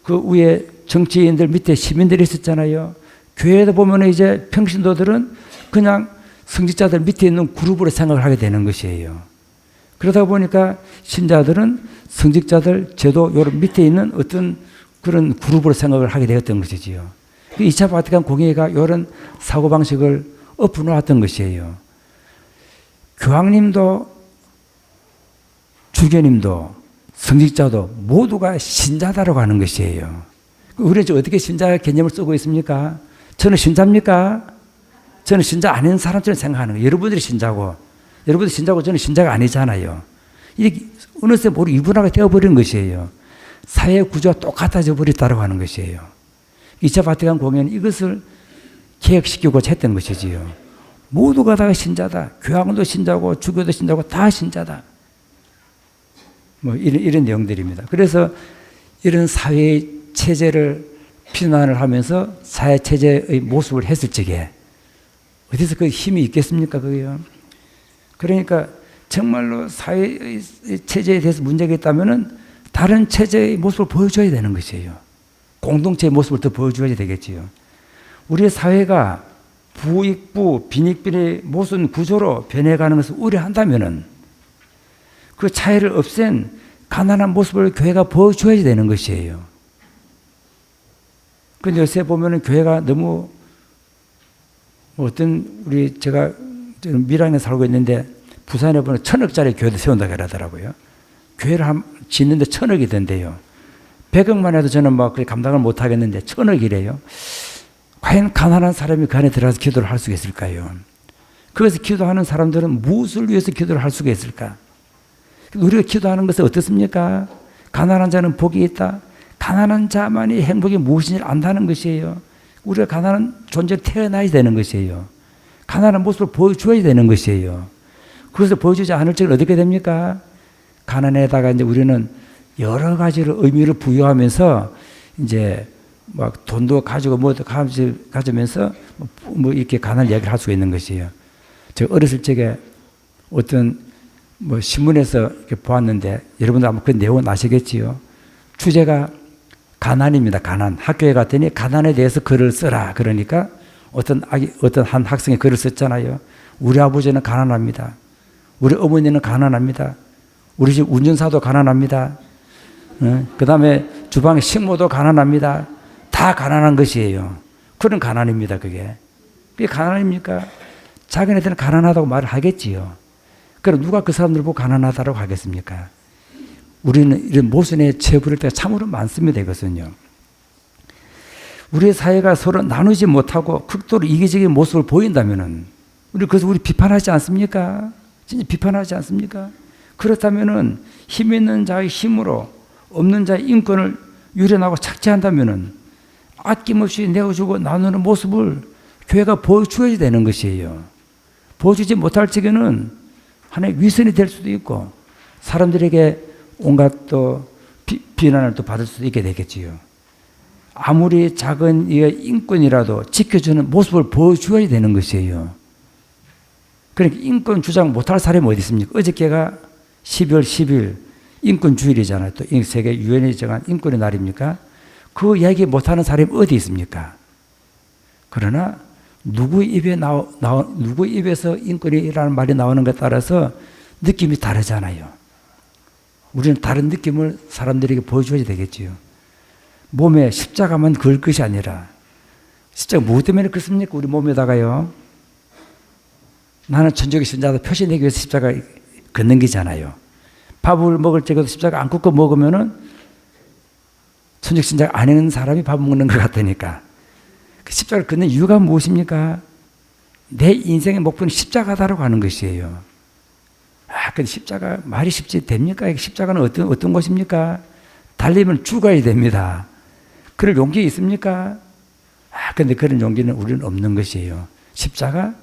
그 위에 정치인들 밑에 시민들이 있었잖아요. 교회에도 보면 이제 평신도들은 그냥 성직자들 밑에 있는 그룹으로 생각을 하게 되는 것이에요. 그러다 보니까 신자들은 성직자들 제도 요 밑에 있는 어떤 그런 그룹으로 생각을 하게 되었던 것이지요. 2차 바티칸 공회가 이런 사고방식을 엎어놓았던 것이에요. 교황님도 주교님도 성직자도 모두가 신자다라고 하는 것이에요. 우리는 어떻게 신자 개념을 쓰고 있습니까? 저는 신자입니까? 저는 신자 아닌 사람처럼 생각하는 거예요. 여러분들이 신자고, 여러분들이 신자고 저는 신자가 아니잖아요. 이게 어느새 모두 이분화가 되어버린 것이에요. 사회 구조가 똑같아져 버렸다고 하는 것이에요. 2차 바티칸 공회는 이것을 개혁시키고자 했던 것이지요. 모두가 다 신자다. 교황도 신자고 주교도 신자고 다 신자다. 이런 내용들입니다. 그래서 이런 사회 체제를 비난을 하면서 사회 체제의 모습을 했을 적에 어디서 그 힘이 있겠습니까? 그게요. 그러니까 정말로 사회 체제에 대해서 문제가 있다면은 다른 체제의 모습을 보여줘야 되는 것이에요. 공동체의 모습을 더 보여줘야 되겠지요. 우리의 사회가 부익부, 빈익빈의 모순 구조로 변해가는 것을 우려한다면은 그 차이를 없앤 가난한 모습을 교회가 보여줘야 되는 것이에요. 그런데 요새 보면은 교회가 너무 제가 밀양에 살고 있는데 부산에 보면 1,000억짜리 교회도 세운다고 그러더라고요. 교회를 짓는데 1,000억이 든대요. 100억만 해도 저는 뭐 그게 감당을 못 하겠는데 1000억이래요. 과연 가난한 사람이 그 안에 들어가서 기도를 할 수가 있을까요? 그래서 기도하는 사람들은 무엇을 위해서 기도를 할 수가 있을까? 우리가 기도하는 것은 어떻습니까? 가난한 자는 복이 있다. 가난한 자만이 행복이 무엇인지 안다는 것이에요. 우리가 가난한 존재로 태어나야 되는 것이에요. 가난한 모습을 보여줘야 되는 것이에요. 그것을 보여주지 않을 적은 어떻게 됩니까? 가난에다가 이제 우리는 여러 가지로 의미를 부여하면서 이제 막 돈도 가지고 뭐도 가지면서 뭐 이렇게 가난 이야기를 할 수가 있는 것이에요. 제가 어렸을 적에 어떤 뭐 신문에서 이렇게 보았는데 여러분들 아마 그 내용은 아시겠지요. 주제가 가난입니다. 가난. 학교에 갔더니 가난에 대해서 글을 써라. 그러니까 어떤 한 학생이 글을 썼잖아요. 우리 아버지는 가난합니다. 우리 어머니는 가난합니다. 우리 집 운전사도 가난합니다. 그 다음에 주방 식모도 가난합니다. 다 가난한 것이에요. 그런 가난입니다. 그게 가난입니까? 자기네들은 가난하다고 말을 하겠지요. 그럼 누가 그 사람들 보고 가난하다고 하겠습니까? 우리는 이런 모순의 체부를 때가 참으로 많습니다. 이것은요. 우리의 사회가 서로 나누지 못하고 극도로 이기적인 모습을 보인다면은 그래서 우리 비판하지 않습니까? 진짜 비판하지 않습니까? 그렇다면은 힘 있는 자의 힘으로 없는 자의 인권을 유린하고 착취한다면은 아낌없이 내어주고 나누는 모습을 교회가 보여줘야 되는 것이에요. 보여주지 못할 적에는 하나의 위선이 될 수도 있고 사람들에게 온갖 또 비난을 또 받을 수도 있게 되겠지요. 아무리 작은 인권이라도 지켜주는 모습을 보여줘야 되는 것이에요. 그러니까 인권 주장 못할 사람이 어디 있습니까? 어저께가 12월 10일 인권주일이잖아요. 또 세계 유엔이 정한 인권의 날입니까? 그 이야기 못하는 사람이 어디 있습니까? 그러나 누구 입에서 인권이라는 말이 나오는 것에 따라서 느낌이 다르잖아요. 우리는 다른 느낌을 사람들에게 보여줘야 되겠지요. 몸에 십자가만 그을 것이 아니라 십자가 무엇 때문에 그렇습니까? 우리 몸에다가요. 나는 천주교 신자다 표시내기 위해서 십자가 긋는 게잖아요. 밥을 먹을 적에도 십자가 안 긋고 먹으면은 천주교 신자가 안 있는 사람이 밥 먹는 것 같으니까. 그 십자가를 긋는 이유가 무엇입니까? 내 인생의 목표는 십자가다라고 하는 것이에요. 근데 십자가 말이 쉽지 됩니까? 십자가는 어떤 것입니까? 달리면 죽어야 됩니다. 그럴 용기 있습니까? 근데 그런 용기는 우리는 없는 것이에요. 십자가?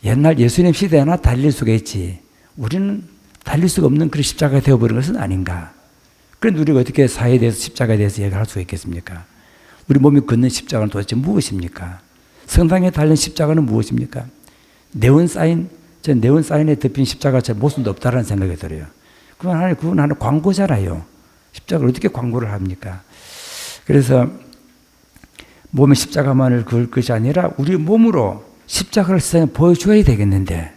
옛날 예수님 시대나 달릴 수가 있지. 우리는 달릴 수가 없는 그런 십자가가 되어버린 것은 아닌가. 그런데 우리가 어떻게 사회에 대해서 십자가에 대해서 얘기할 수가 있겠습니까? 우리 몸이 걷는 십자가는 도대체 무엇입니까? 성당에 달린 십자가는 무엇입니까? 네온사인에 덮인 십자가 제 모습도 없다라는 생각이 들어요. 그건 하나의 광고잖아요. 십자가를 어떻게 광고를 합니까? 그래서 몸에 십자가만을 그을 것이 아니라 우리 몸으로 십자가를 세상에 보여줘야 되겠는데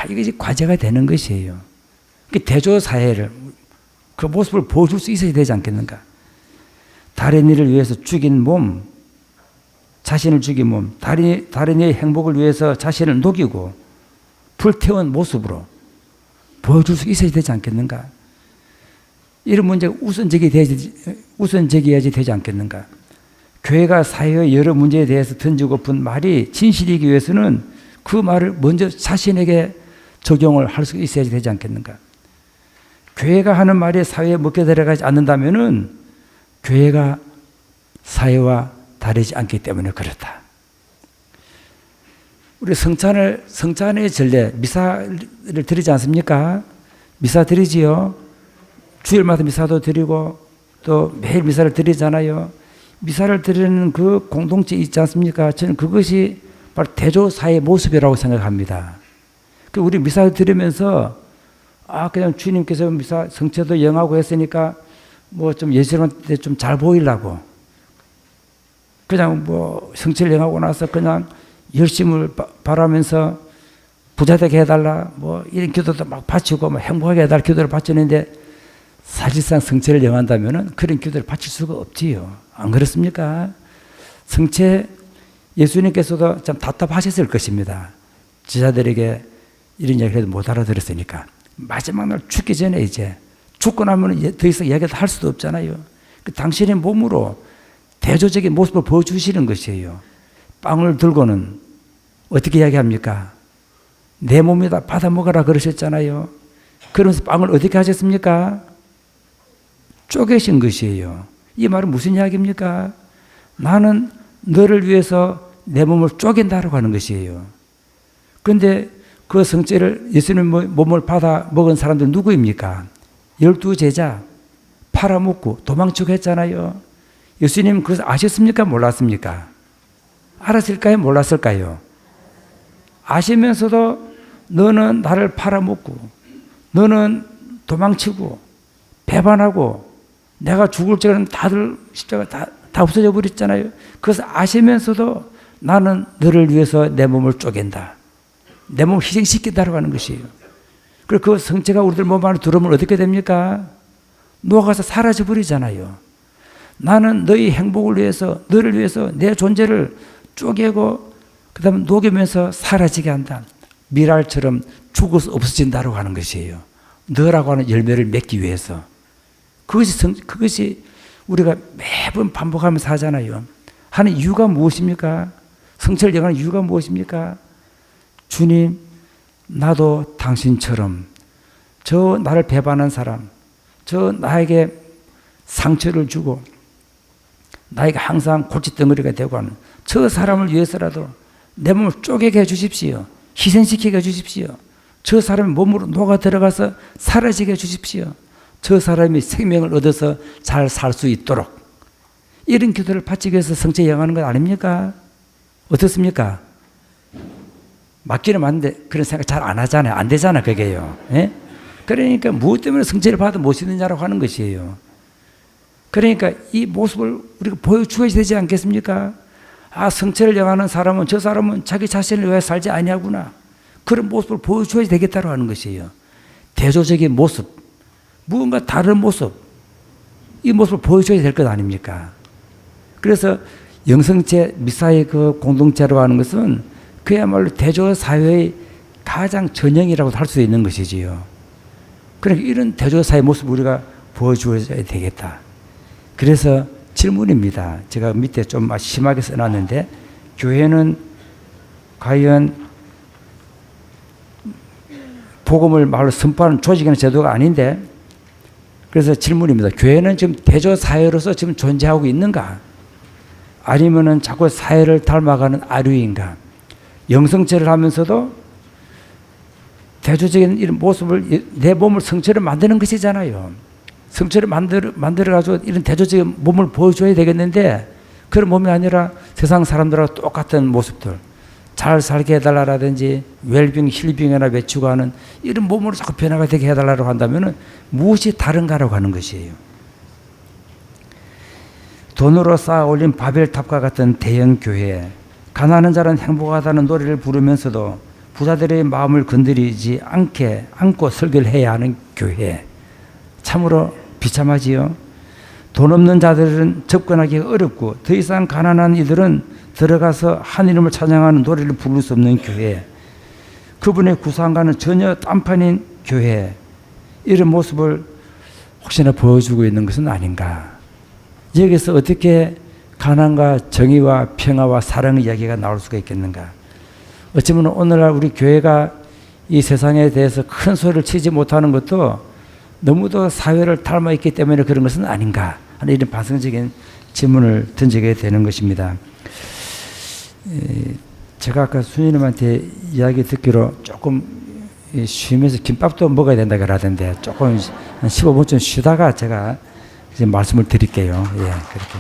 이게 과제가 되는 것이에요. 대조사회를 그 모습을 보여줄 수 있어야 되지 않겠는가? 다른 이를 위해서 죽인 몸, 자신을 죽인 몸, 다른 이의 행복을 위해서 자신을 녹이고 불태운 모습으로 보여줄 수 있어야 되지 않겠는가? 이런 문제가 우선제기해야지 되지 않겠는가? 교회가 사회의 여러 문제에 대해서 던지고픈 말이 진실이기 위해서는 그 말을 먼저 자신에게 적용을 할 수 있어야지 되지 않겠는가? 교회가 하는 말이 사회에 먹혀 들어가지 않는다면은 교회가 사회와 다르지 않기 때문에 그렇다. 우리 성찬의 전례, 미사를 드리지 않습니까? 미사 드리지요. 주일마다 미사도 드리고 또 매일 미사를 드리잖아요. 미사를 드리는 그 공동체 있지 않습니까? 저는 그것이 바로 대조사의 모습이라고 생각합니다. 우리 미사를 드리면서 그냥 주님께서 미사 성체도 영하고 했으니까 뭐 좀 예수님한테 좀 잘 보이려고 그냥 뭐 성체를 영하고 나서 그냥 열심을 바라면서 부자되게 해달라 뭐 이런 기도도 막 바치고 뭐 행복하게 해달라 기도를 바치는데 사실상 성체를 영한다면은 그런 기도를 바칠 수가 없지요. 안 그렇습니까? 성체 예수님께서도 참 답답하셨을 것입니다. 제자들에게 이런 얘기를 해도 못 알아들었으니까 마지막 날 죽기 전에 이제 죽고 나면 더 이상 이야기도 할 수도 없잖아요. 당신의 몸으로 대조적인 모습을 보여주시는 것이에요. 빵을 들고는 어떻게 이야기합니까? 내 몸에다 받아 먹어라 그러셨잖아요. 그러면서 빵을 어떻게 하셨습니까? 쪼개신 것이에요. 이 말은 무슨 이야기입니까? 나는 너를 위해서 내 몸을 쪼갠다라고 하는 것이에요. 그런데 그 성체를 예수님 몸을 받아 먹은 사람들 누구입니까? 12제자 팔아먹고 도망치고 했잖아요. 예수님 그것을 아셨습니까? 몰랐습니까? 알았을까요? 몰랐을까요? 아시면서도 너는 나를 팔아먹고 너는 도망치고 배반하고 내가 죽을 적에는 다들 십자가 다 없어져 버렸잖아요. 그것을 아시면서도 나는 너를 위해서 내 몸을 쪼갠다. 내 몸을 희생시킨다고 하는 것이에요. 그리고 그 성체가 우리들 몸 안에 들어오면 어떻게 됩니까? 녹아서 사라져 버리잖아요. 나는 너희 행복을 위해서 너를 위해서 내 존재를 쪼개고 그 다음에 녹이면서 사라지게 한다. 미랄처럼 죽어서 없어진다고 하는 것이에요. 너라고 하는 열매를 맺기 위해서. 그것이 우리가 매번 반복하면서 하잖아요. 하는 이유가 무엇입니까? 성체를 영하는 이유가 무엇입니까? 주님, 나도 당신처럼 저 나를 배반한 사람, 저 나에게 상처를 주고 나에게 항상 골칫덩어리가 되고 하는 저 사람을 위해서라도 내 몸을 쪼개게 해주십시오. 희생시키게 해주십시오. 저 사람의 몸으로 녹아 들어가서 사라지게 해주십시오. 저 사람이 생명을 얻어서 잘 살 수 있도록 이런 기도를 받기 위해서 성체 영하는 것 아닙니까? 어떻습니까? 맞기는 맞는데 그런 생각 잘 안 하잖아요. 안 되잖아 그게요. 예? 그러니까 무엇 때문에 성체를 받아 모시느냐라고 하는 것이에요. 그러니까 이 모습을 우리가 보여줘야 되지 않겠습니까? 아, 성체를 영하는 사람은 저 사람은 자기 자신을 왜 살지 아니하구나. 그런 모습을 보여줘야 되겠다고 하는 것이에요. 대조적인 모습, 무언가 다른 모습, 이 모습을 보여줘야 될 것 아닙니까? 그래서 영성체, 미사의 그 공동체라고 하는 것은 그야말로 대조사회의 가장 전형이라고 할 수 있는 것이지요. 그러니까 이런 대조사회의 모습을 우리가 보여줘야 되겠다. 그래서 질문입니다. 제가 밑에 좀 심하게 써놨는데, 교회는 과연 복음을 말로 선포하는 조직이나 제도가 아닌데, 그래서 질문입니다. 교회는 지금 대조사회로서 지금 존재하고 있는가? 아니면은 자꾸 사회를 닮아가는 아류인가? 영성체를 하면서도 대조적인 이런 모습을, 내 몸을 성체를 만드는 것이잖아요. 성체를 만들어가지고 이런 대조적인 몸을 보여줘야 되겠는데, 그런 몸이 아니라 세상 사람들하고 똑같은 모습들, 잘 살게 해달라라든지 웰빙, 힐빙이나 외치고 하는 이런 몸으로 자꾸 변화가 되게 해달라고 한다면 무엇이 다른가라고 하는 것이에요. 돈으로 쌓아 올린 바벨탑과 같은 대형 교회, 가난한 자는 행복하다는 노래를 부르면서도 부자들의 마음을 건드리지 않게 안고 설교를 해야 하는 교회, 참으로 비참하지요. 돈 없는 자들은 접근하기 어렵고 더 이상 가난한 이들은 들어가서 하느님을 찬양하는 노래를 부를 수 없는 교회, 그분의 구상과는 전혀 딴판인 교회, 이런 모습을 혹시나 보여주고 있는 것은 아닌가. 여기서 어떻게 가난과 정의와 평화와 사랑의 이야기가 나올 수가 있겠는가. 어쩌면 오늘날 우리 교회가 이 세상에 대해서 큰 소리를 치지 못하는 것도 너무도 사회를 닮아 있기 때문에 그런 것은 아닌가 하는 이런 반성적인 질문을 던지게 되는 것입니다. 제가 아까 수님한테 이야기 듣기로 조금 쉬면서 김밥도 먹어야 된다 그러던데 조금 한 15분쯤 쉬다가 제가 이제 말씀을 드릴게요. 예, 그렇게.